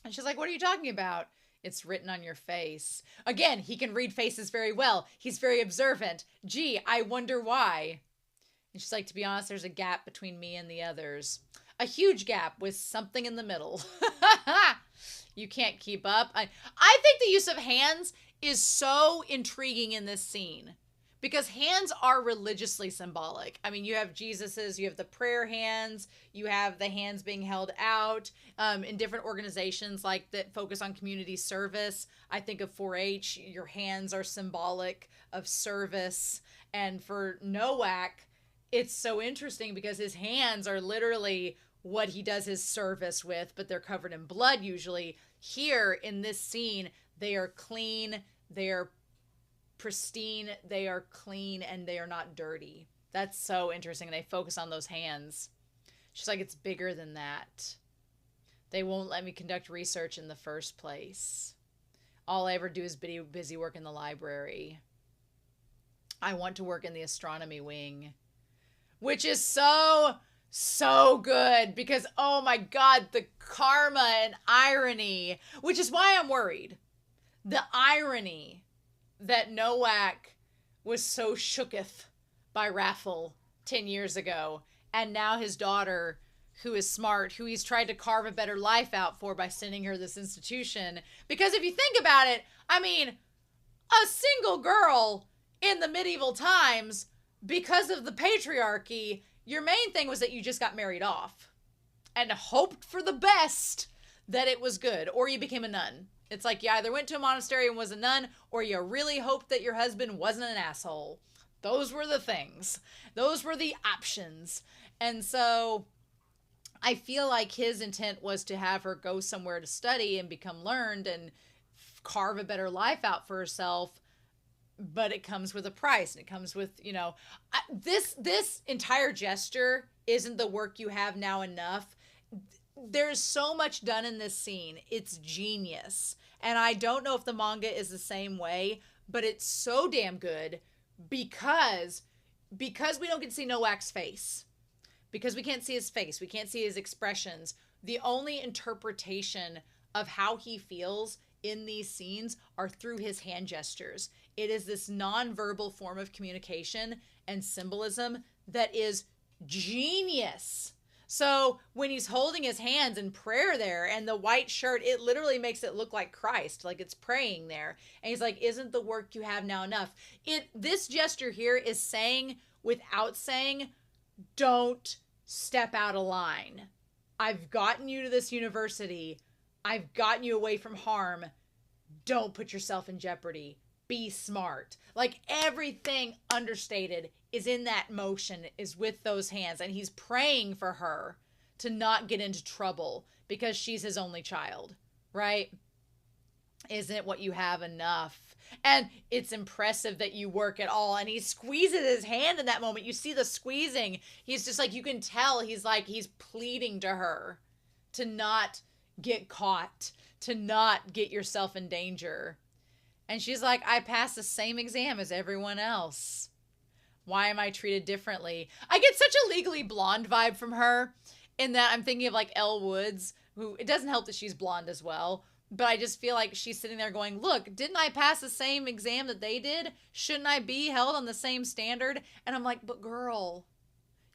And she's like, what are you talking about? It's written on your face. Again, he can read faces very well. He's very observant. Gee, I wonder why. And she's like, to be honest, there's a gap between me and the others. A huge gap with something in the middle. You can't keep up. I think the use of hands is so intriguing in this scene because hands are religiously symbolic. I mean, you have Jesus's, you have the prayer hands, you have the hands being held out in different organizations like that focus on community service. I think of 4-H, your hands are symbolic of service. And for Nowak, it's so interesting because his hands are literally what he does his service with, but they're covered in blood usually. Here in this scene, they are clean, they are pristine, they are clean, and they are not dirty. That's so interesting. They focus on those hands. She's like, it's bigger than that. They won't let me conduct research in the first place. All I ever do is busy work in the library. I want to work in the astronomy wing, which is so good because, oh my God, the karma and irony, which is why I'm worried. The irony that Nowak was so shooketh by Raffle 10 years ago, and now his daughter, who is smart, who he's tried to carve a better life out for by sending her this institution. Because if you think about it, I mean, a single girl in the medieval times, because of the patriarchy, your main thing was that you just got married off and hoped for the best that it was good, or you became a nun. It's like you either went to a monastery and was a nun, or you really hoped that your husband wasn't an asshole. Those were the things. Those were the options. And so I feel like his intent was to have her go somewhere to study and become learned and carve a better life out for herself. But it comes with a price, and it comes with, this entire gesture isn't the work you have now enough. There's so much done in this scene. It's genius. And I don't know if the manga is the same way, but it's so damn good because we don't get to see Nowak's face. Because we can't see his face. We can't see his expressions. The only interpretation of how he feels in these scenes are through his hand gestures. It is this nonverbal form of communication and symbolism that is genius. So when he's holding his hands in prayer there and the white shirt, it literally makes it look like Christ, like it's praying there. And he's like, isn't the work you have now enough? This gesture here is saying, without saying, don't step out of line. I've gotten you to this university. I've gotten you away from harm. Don't put yourself in jeopardy. Be smart. Like everything understated is in that motion, is with those hands. And he's praying for her to not get into trouble because she's his only child, right? Isn't what you have enough? And it's impressive that you work at all. And he squeezes his hand in that moment. You see the squeezing. He's just like, you can tell he's pleading to her to not get caught, to not get yourself in danger. And she's like, I passed the same exam as everyone else. Why am I treated differently? I get such a Legally Blonde vibe from her in that I'm thinking of like Elle Woods, who, it doesn't help that she's blonde as well. But I just feel like she's sitting there going, look, didn't I pass the same exam that they did? Shouldn't I be held on the same standard? And I'm like, but girl,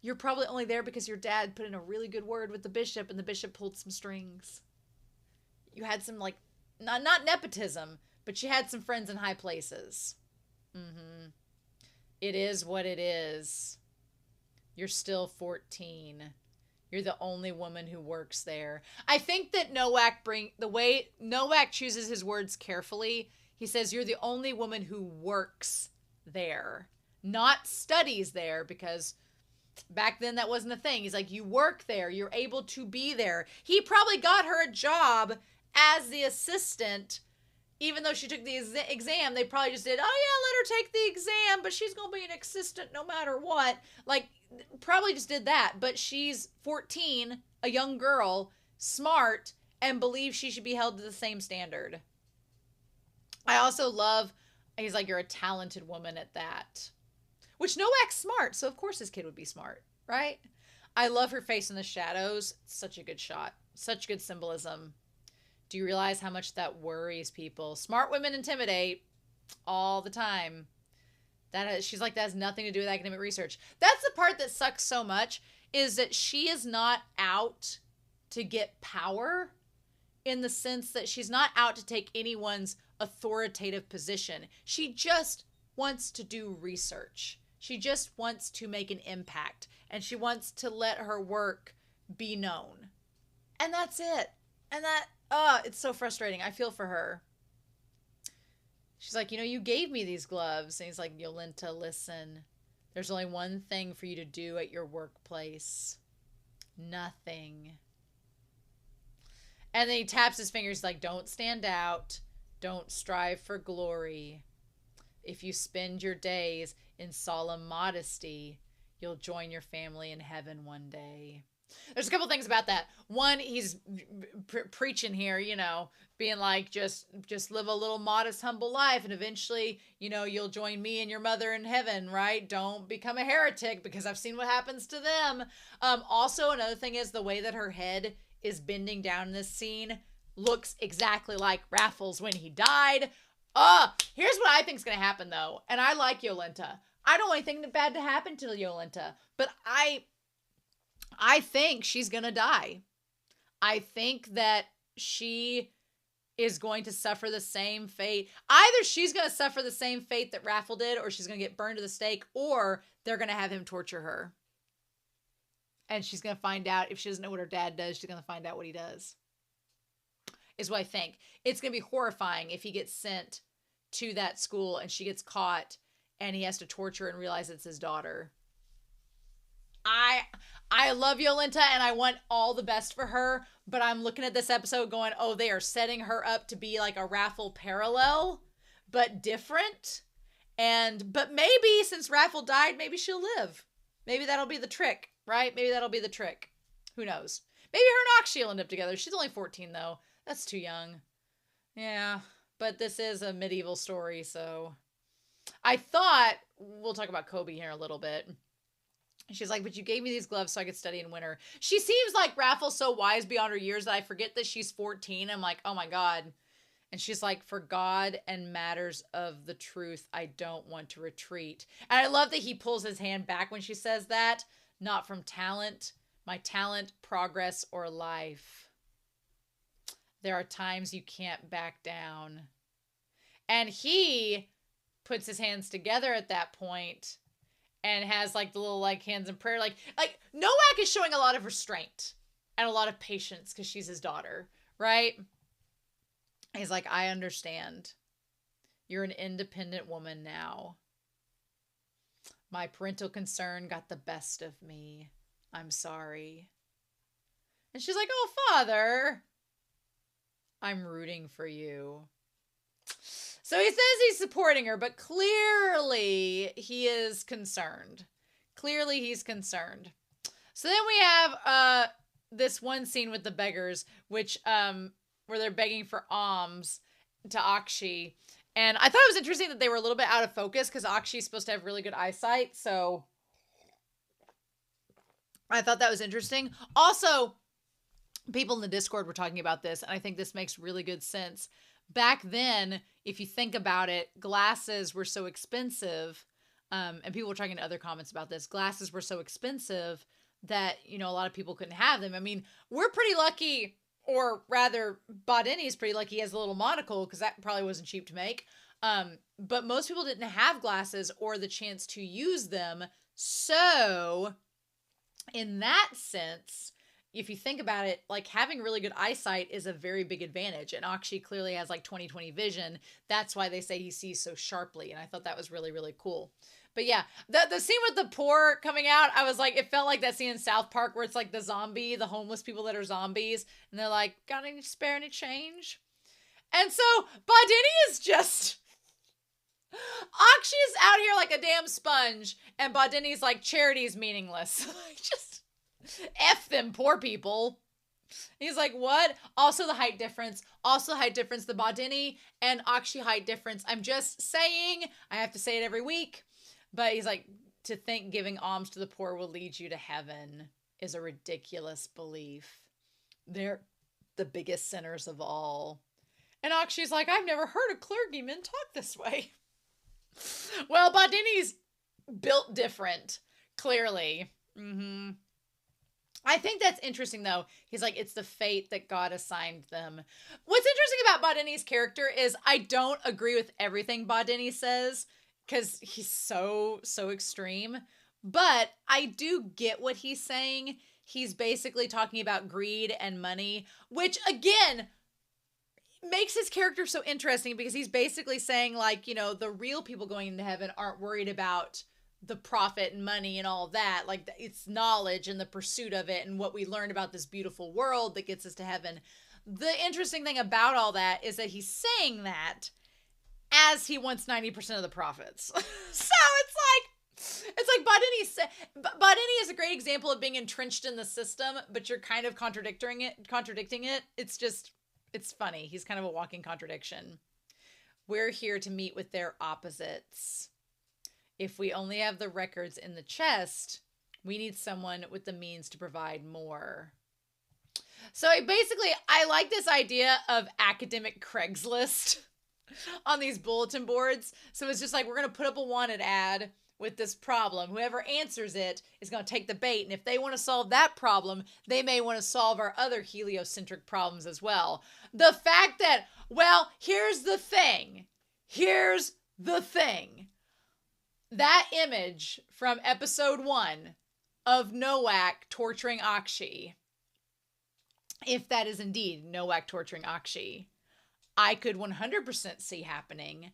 you're probably only there because your dad put in a really good word with the bishop and the bishop pulled some strings. You had some like, not nepotism, but she had some friends in high places. It is what it is. You're still 14. You're the only woman who works there. I think that the way Nowak chooses his words carefully, he says, you're the only woman who works there, not studies there, because back then that wasn't a thing. He's like, you work there. You're able to be there. He probably got her a job as the assistant. Even though she took the exam, they probably just did, oh yeah, let her take the exam, but she's going to be an assistant no matter what. Like, probably just did that. But she's 14, a young girl, smart, and believes she should be held to the same standard. I also love, he's like, you're a talented woman at that. Which Nowak's smart, so of course his kid would be smart, right? I love her face in the shadows. Such a good shot. Such good symbolism. Do you realize how much that worries people? Smart women intimidate all the time. She's like, that has nothing to do with academic research. That's the part that sucks so much, is that she is not out to get power, in the sense that she's not out to take anyone's authoritative position. She just wants to do research. She just wants to make an impact, and she wants to let her work be known. And that's it. And it's so frustrating. I feel for her. She's like, you gave me these gloves. And he's like, Yolenta, listen. There's only one thing for you to do at your workplace. Nothing. And then he taps his fingers like, don't stand out. Don't strive for glory. If you spend your days in solemn modesty, you'll join your family in heaven one day. There's a couple things about that. One, he's preaching here, being like, just live a little modest, humble life, and eventually, you'll join me and your mother in heaven, right? Don't become a heretic, because I've seen what happens to them. Also, another thing is the way that her head is bending down in this scene looks exactly like Raffles when he died. Here's what I think is going to happen, though. And I like Yolenta. I don't want anything bad to happen to Yolenta, but I think she's going to die. I think that she is going to suffer the same fate. Either she's going to suffer the same fate that Raffle did, or she's going to get burned to the stake, or they're going to have him torture her. And she's going to find out, if she doesn't know what her dad does, she's going to find out what he does. Is what I think. It's going to be horrifying if he gets sent to that school and she gets caught and he has to torture her and realize it's his daughter. I love Yolenta and I want all the best for her, but I'm looking at this episode going, oh, they are setting her up to be like a Raffle parallel, but different. But maybe since Raffle died, maybe she'll live. Maybe that'll be the trick, right? Maybe that'll be the trick. Who knows? Maybe her and Akshi will end up together. She's only 14 though. That's too young. Yeah, but this is a medieval story, so I thought, we'll talk about Kobe here in a little bit. She's like, but you gave me these gloves so I could study in winter. She seems like Raffle's so wise beyond her years that I forget that she's 14. I'm like, oh my God. And she's like, for God and matters of the truth, I don't want to retreat. And I love that he pulls his hand back when she says that, not from talent, My talent, progress, or life. There are times you can't back down. And he puts his hands together at that point and has like the little like hands in prayer. Like Nowak is showing a lot of restraint and a lot of patience because she's his daughter, right? He's like, I understand. You're an independent woman now. My parental concern got the best of me. I'm sorry. And she's like, oh, Father, I'm rooting for you. So he says he's supporting her, but clearly he is concerned. Clearly he's concerned. So then we have this one scene with the beggars, which where they're begging for alms to Akshi. And I thought it was interesting that they were a little bit out of focus because Akshi's supposed to have really good eyesight. So I thought that was interesting. Also, people in the Discord were talking about this, and I think this makes really good sense. Back then, if you think about it, glasses were so expensive, and people were talking to other comments about this. Glasses were so expensive that, you know, a lot of people couldn't have them. I mean, we're pretty lucky, or rather, Bodini's pretty lucky he has a little monocle, because that probably wasn't cheap to make. But most people didn't have glasses or the chance to use them. So, in that sense, if you think about it, like having really good eyesight is a very big advantage. And Akshi clearly has like 20/20 vision. That's why they say he sees so sharply. And I thought that was really, really cool. But yeah, the scene with the poor coming out, I was like, it felt like that scene in South Park where it's like the homeless people that are zombies. And they're like, got any spare any change? And so Bodini is just... Akshi is out here like a damn sponge. And Bodini's like, charity's meaningless. Just... F them poor people. He's like, what? Also the height difference. The Bodini and Akshi height difference. I'm just saying. I have to say it every week. But he's like, to think giving alms to the poor will lead you to heaven is a ridiculous belief. They're the biggest sinners of all. And Akshi's like, I've never heard a clergyman talk this way. Well, Bodini's built different, clearly. I think that's interesting, though. He's like, it's the fate that God assigned them. What's interesting about Bodini's character is I don't agree with everything Bodini says because he's so extreme. But I do get what he's saying. He's basically talking about greed and money, which, again, makes his character so interesting because he's basically saying, like, you know, the real people going into heaven aren't worried about the profit and money and all that. Like, it's knowledge and the pursuit of it and what we learn about this beautiful world that gets us to heaven. The interesting thing about all that is that he's saying that as he wants 90% of the profits. So it's like Bodini is a great example of being entrenched in the system, but you're kind of contradicting it. It's funny. He's kind of a walking contradiction. We're here to meet with their opposites. If we only have the records in the chest, we need someone with the means to provide more. So basically, I like this idea of academic Craigslist on these bulletin boards. So it's just like, we're going to put up a wanted ad with this problem. Whoever answers it is going to take the bait. And if they want to solve that problem, they may want to solve our other heliocentric problems as well. The fact that, well, here's the thing. That image from episode 1 of Nowak torturing Akshi, if that is indeed Nowak torturing Akshi, I could 100% see happening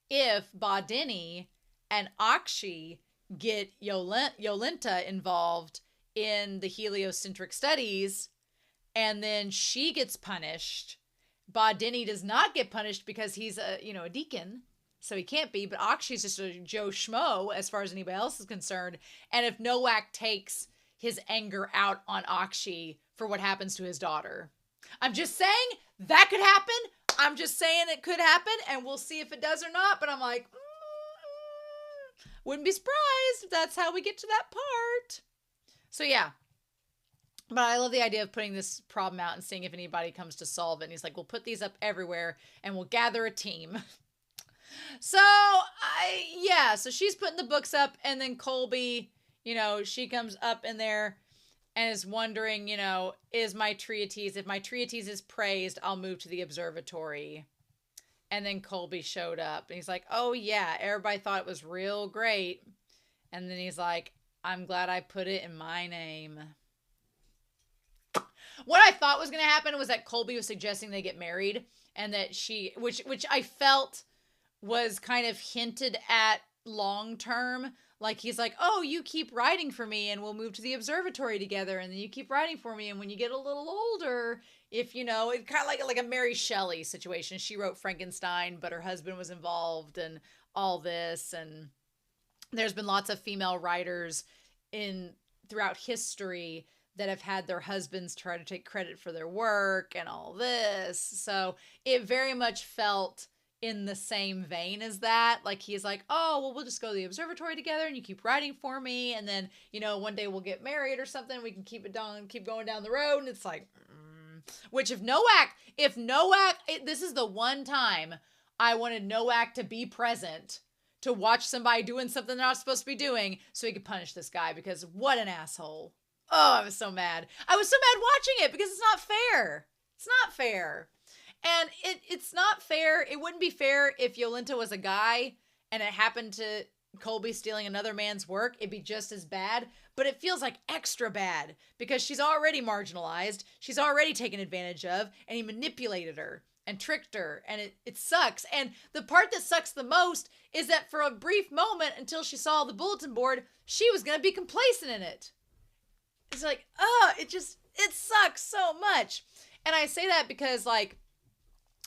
if Bodini and Akshi get Yolenta involved in the heliocentric studies, and then she gets punished. Bodini does not get punished because he's a deacon, so he can't be, but Akshi's just a Joe Schmo as far as anybody else is concerned. And if Nowak takes his anger out on Akshi for what happens to his daughter. I'm just saying that could happen. I'm just saying it could happen, and we'll see if it does or not. But I'm like, wouldn't be surprised if that's how we get to that part. So yeah. But I love the idea of putting this problem out and seeing if anybody comes to solve it. And he's like, we'll put these up everywhere and we'll gather a team. So she's putting the books up, and then Colby, she comes up in there and is wondering, is my treatise, if my treatise is praised, I'll move to the observatory. And then Colby showed up and he's like, oh yeah, everybody thought it was real great. And then he's like, I'm glad I put it in my name. What I thought was going to happen was that Colby was suggesting they get married, and that which I felt was kind of hinted at long term. Like, he's like, oh, you keep writing for me and we'll move to the observatory together. And then you keep writing for me. And when you get a little older, it's kind of like a Mary Shelley situation. She wrote Frankenstein, but her husband was involved and all this. And there's been lots of female writers throughout history that have had their husbands try to take credit for their work and all this. So it very much felt in the same vein as that. Like, he's like, oh, well, we'll just go to the observatory together and you keep writing for me. And then, one day we'll get married or something. We can keep going down the road. And it's like, which if Nowak, this is the one time I wanted Nowak to be present to watch somebody doing something they're not supposed to be doing so he could punish this guy, because what an asshole. Oh, I was so mad. I was so mad watching it because it's not fair. It's not fair. And it's not fair. It wouldn't be fair if Yolenta was a guy and it happened to Colby stealing another man's work. It'd be just as bad. But it feels like extra bad because she's already marginalized. She's already taken advantage of, and he manipulated her and tricked her, and it sucks. And the part that sucks the most is that for a brief moment, until she saw the bulletin board, she was going to be complacent in it. It's like, it sucks so much. And I say that because, like,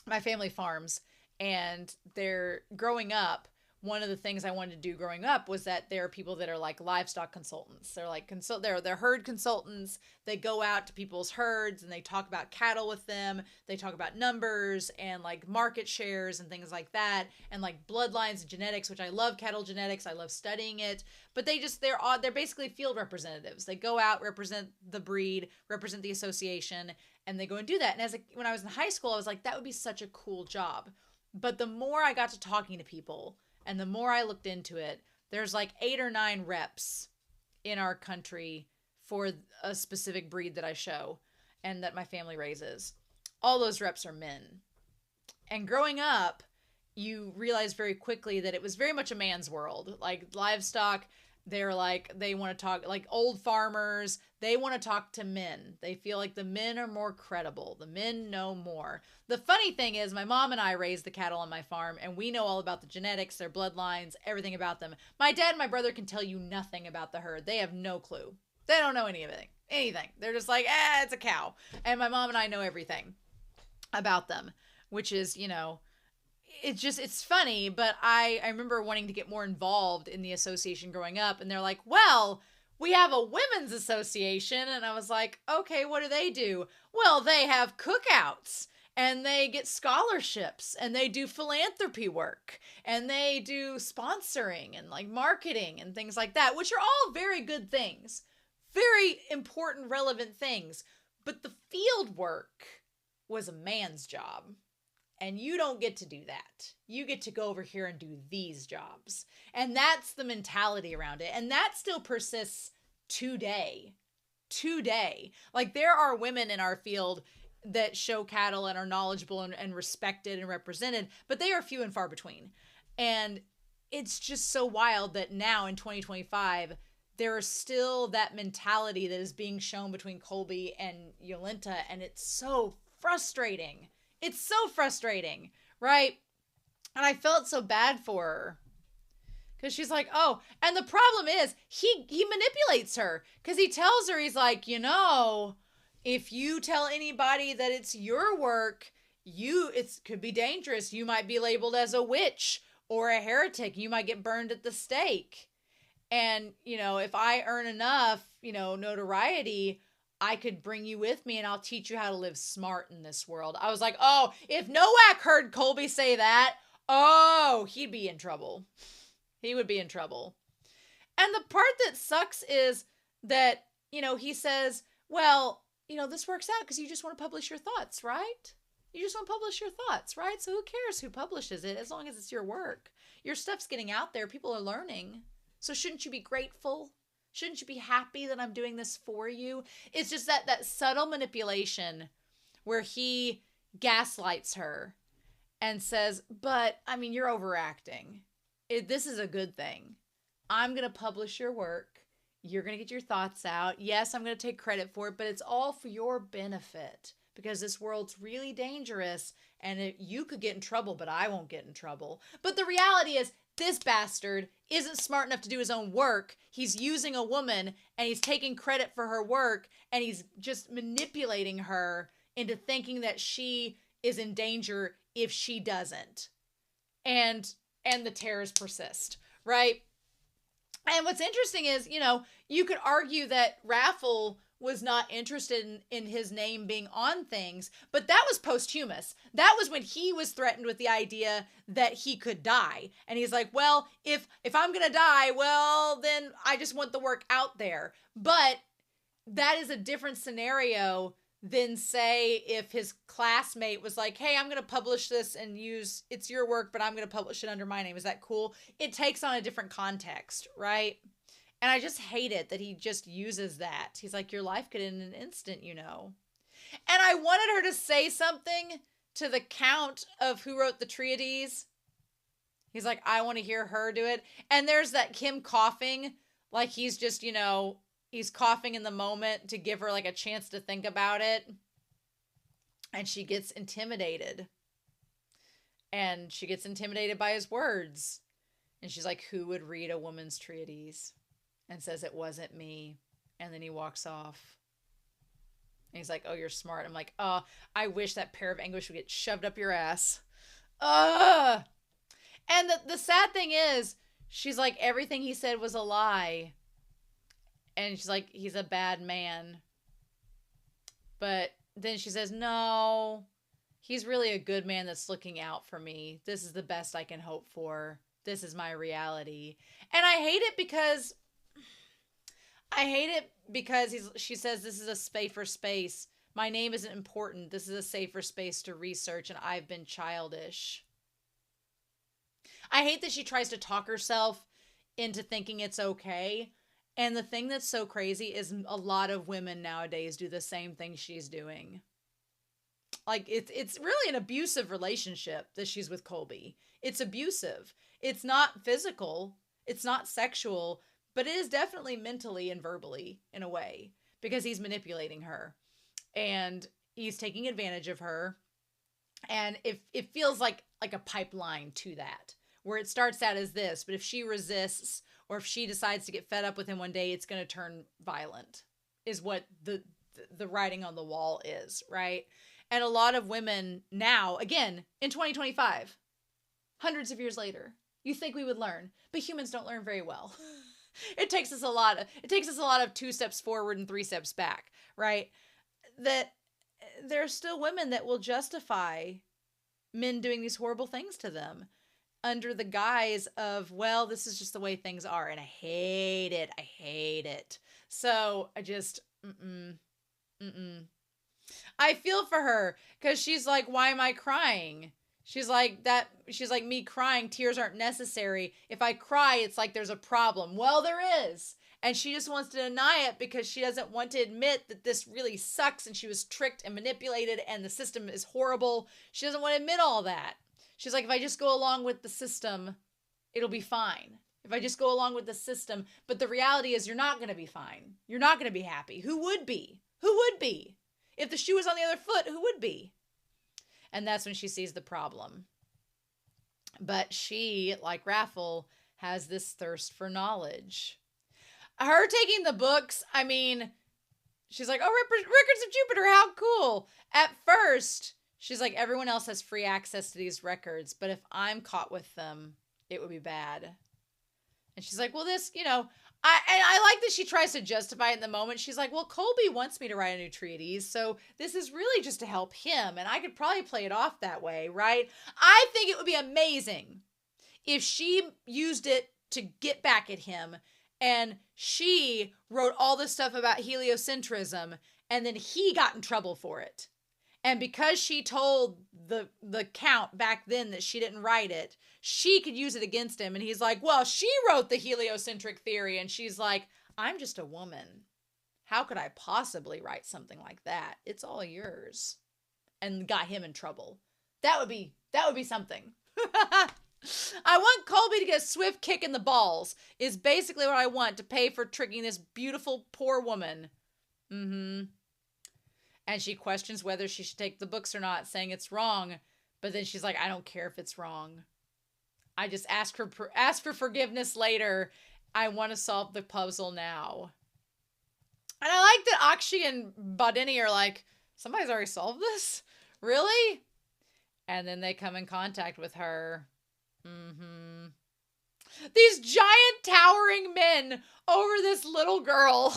my family farms, and they're growing up. One of the things I wanted to do growing up was that there are people that are like livestock consultants. They're like, they're herd consultants. They go out to people's herds and they talk about cattle with them. They talk about numbers and like market shares and things like that. And like bloodlines and genetics, which I love cattle genetics. I love studying it, but they're basically field representatives. They go out, represent the breed, represent the association, and they go and do that. And when I was in high school, I was like, that would be such a cool job. But the more I got to talking to people, and the more I looked into it, there's like 8 or 9 reps in our country for a specific breed that I show and that my family raises. All those reps are men. And growing up, you realize very quickly that it was very much a man's world. Like livestock, they want to talk, like old farmers, they want to talk to men. They feel like the men are more credible. The men know more. The funny thing is, my mom and I raised the cattle on my farm, and we know all about the genetics, their bloodlines, everything about them. My dad and my brother can tell you nothing about the herd. They have no clue. They don't know anything. They're just like, it's a cow. And my mom and I know everything about them, which is, it's funny, but I remember wanting to get more involved in the association growing up, and they're like, well, we have a women's association. And I was like, okay, what do they do? Well, they have cookouts, and they get scholarships, and they do philanthropy work, and they do sponsoring and like marketing and things like that, which are all very good things, very important, relevant things. But the field work was a man's job. And you don't get to do that. You get to go over here and do these jobs. And that's the mentality around it. And that still persists today. Like, there are women in our field that show cattle and are knowledgeable and respected and represented, but they are few and far between. And it's just so wild that now in 2025, there is still that mentality that is being shown between Colby and Yolenta. And it's so frustrating. It's so frustrating, right? And I felt so bad for her. Because she's like, oh, and the problem is he manipulates her. Because he tells her, he's like, if you tell anybody that it's your work, it could be dangerous. You might be labeled as a witch or a heretic. You might get burned at the stake. And, if I earn enough, notoriety, I could bring you with me and I'll teach you how to live smart in this world. I was like, oh, if Nowak heard Colby say that, he'd be in trouble. He would be in trouble. And the part that sucks is that, he says, well, this works out because you just want to publish your thoughts, right? You just want to publish your thoughts, right? So who cares who publishes it as long as it's your work? Your stuff's getting out there. People are learning. So shouldn't you be grateful Shouldn't you be happy that I'm doing this for you? It's just that subtle manipulation where he gaslights her and says, but, I mean, you're overacting. This is a good thing. I'm going to publish your work. You're going to get your thoughts out. Yes, I'm going to take credit for it, but it's all for your benefit because this world's really dangerous and you could get in trouble, but I won't get in trouble. But the reality is this bastard isn't smart enough to do his own work. He's using a woman and he's taking credit for her work and he's just manipulating her into thinking that she is in danger if she doesn't. And the terrors persist, right? And what's interesting is, you know, you could argue that Raffle was not interested in his name being on things, but that was posthumous. That was when he was threatened with the idea that he could die. And he's like, well, if I'm going to die, well, then I just want the work out there. But that is a different scenario than, say, if his classmate was like, hey, I'm going to publish this and it's your work, but I'm going to publish it under my name. Is that cool? It takes on a different context, right? And I just hate it that he just uses that. He's like, your life could end in an instant, you know. And I wanted her to say something to the count of who wrote the treatise. He's like, I want to hear her do it. And there's that Kim coughing, like he's just, you know, he's coughing in the moment to give her like a chance to think about it. And she gets intimidated. And she gets intimidated by his words. And she's like, who would read a woman's treatise? And says, it wasn't me. And then he walks off. And he's like, oh, you're smart. I'm like, oh, I wish that pair of anguish would get shoved up your ass. Ugh. And the sad thing is, she's like, everything he said was a lie. And she's like, he's a bad man. But then she says, no, he's really a good man that's looking out for me. This is the best I can hope for. This is my reality. And I hate it because she says this is a safer space. My name isn't important. This is a safer space to research, and I've been childish. I hate that she tries to talk herself into thinking it's okay. And the thing that's so crazy is a lot of women nowadays do the same thing she's doing. Like, it's really an abusive relationship that she's with Colby. It's abusive. It's not physical. It's not sexual. But it is definitely mentally and verbally in a way. Because he's manipulating her. And he's taking advantage of her. And it feels like a pipeline to that. Where it starts out as this. But if she resists, or if she decides to get fed up with him one day, it's going to turn violent. Is what the writing on the wall is, right? And a lot of women now, again, in 2025, hundreds of years later, you think we would learn, but humans don't learn very well. It takes us a lot of 2 steps forward and 3 steps back, right? That there are still women that will justify men doing these horrible things to them under the guise of, well, this is just the way things are. And I hate it. I hate it. So I just, I feel for her because she's like, why am I crying? She's like, me crying, tears aren't necessary. If I cry, it's like there's a problem. Well, there is. And she just wants to deny it because she doesn't want to admit that this really sucks and she was tricked and manipulated and the system is horrible. She doesn't want to admit all that. She's like, if I just go along with the system, it'll be fine. If I just go along with the system. But the reality is you're not going to be fine. You're not going to be happy. Who would be? Who would be? If the shoe was on the other foot, who would be? And that's when she sees the problem. But she, like Raffle, has this thirst for knowledge. Her taking the books, I mean, she's like, oh, records of Jupiter, how cool. At first, she's like, everyone else has free access to these records, but if I'm caught with them, it would be bad. And she's like, well, this, I like that she tries to justify it in the moment. She's like, well, Colby wants me to write a new treatise, so this is really just to help him, and I could probably play it off that way, right? I think it would be amazing if she used it to get back at him, and she wrote all this stuff about heliocentrism, and then he got in trouble for it. And because she told the count back then that she didn't write it, she could use it against him. And he's like, well, she wrote the heliocentric theory. And she's like, I'm just a woman. How could I possibly write something like that? It's all yours. And got him in trouble. That would be something. I want Colby to get a swift kick in the balls is basically what I want to pay for tricking this beautiful poor woman. And she questions whether she should take the books or not, saying it's wrong. But then she's like, I don't care if it's wrong. I just ask for forgiveness later. I want to solve the puzzle now. And I like that Akshi and Bodini are like, somebody's already solved this? Really? And then they come in contact with her. These giant towering men over this little girl.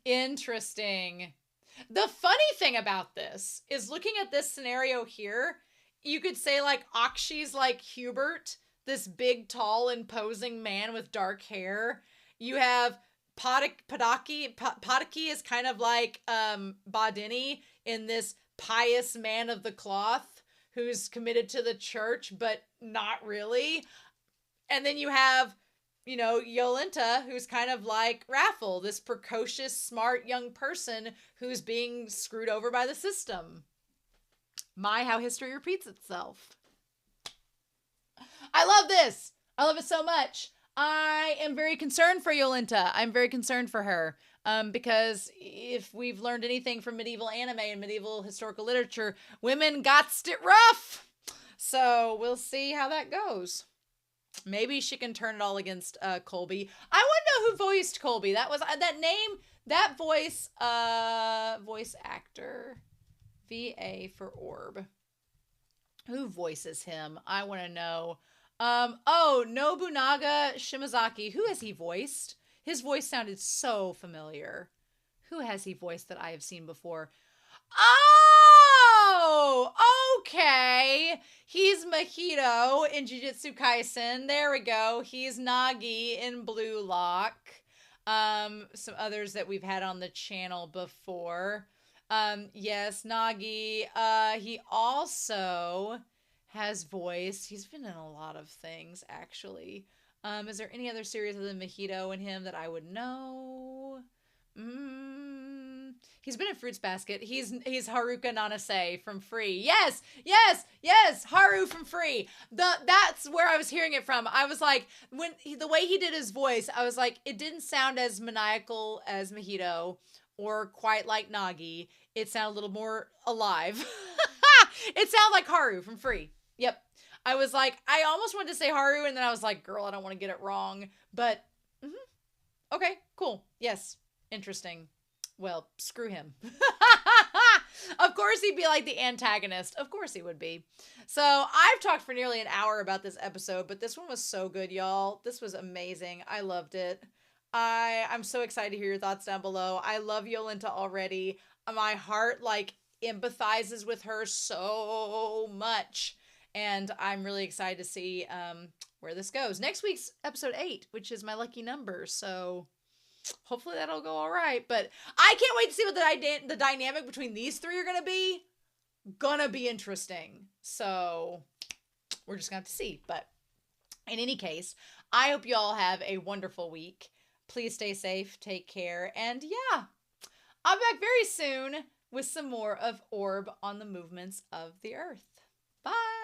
Interesting. The funny thing about this is looking at this scenario here, you could say like Akshi's like Hubert, this big, tall, imposing man with dark hair. You have Padaki is kind of like Bodini in this pious man of the cloth who's committed to the church, but not really. And then you have, you know, Yolenta, who's kind of like Raffle, this precocious, smart young person who's being screwed over by the system. My, how history repeats itself. I love this. I love it so much. I am very concerned for Yolenta. I'm very concerned for her. Because if we've learned anything from medieval anime and medieval historical literature, women gotst it rough. So we'll see how that goes. Maybe she can turn it all against Colby. I want to know who voiced Colby. That was that name, that voice actor, VA for Orb. Who voices him? I want to know. Nobunaga Shimazaki. Who has he voiced? His voice sounded so familiar. Who has he voiced that I have seen before? Oh, okay. He's Mahito in Jujutsu Kaisen. There we go. He's Nagi in Blue Lock. Some others that we've had on the channel before. Yes, Nagi. He also has voiced. He's been in a lot of things, actually. Is there any other series other than Mahito and him that I would know? He's been in Fruits Basket. He's Haruka Nanase from Free. Yes, Haru from Free. That's where I was hearing it from. I was like, the way he did his voice, I was like, it didn't sound as maniacal as Mahito or quite like Nagi. It sounded a little more alive. It sounded like Haru from Free. Yep. I was like, I almost wanted to say Haru, and then I was like, girl, I don't want to get it wrong. But, okay, cool. Yes, interesting. Well, screw him. Of course he'd be like the antagonist. Of course he would be. So I've talked for nearly an hour about this episode, but this one was so good, y'all. This was amazing. I loved it. I'm so excited to hear your thoughts down below. I love Yolenta already. My heart, like, empathizes with her so much. And I'm really excited to see where this goes. Next week's episode 8, which is my lucky number. So hopefully that'll go all right. But I can't wait to see what the dynamic between these three are going to be. Gonna be interesting. So we're just going to have to see. But in any case, I hope you all have a wonderful week. Please stay safe. Take care. And yeah, I'll be back very soon with some more of Orb on the Movements of the Earth. Bye.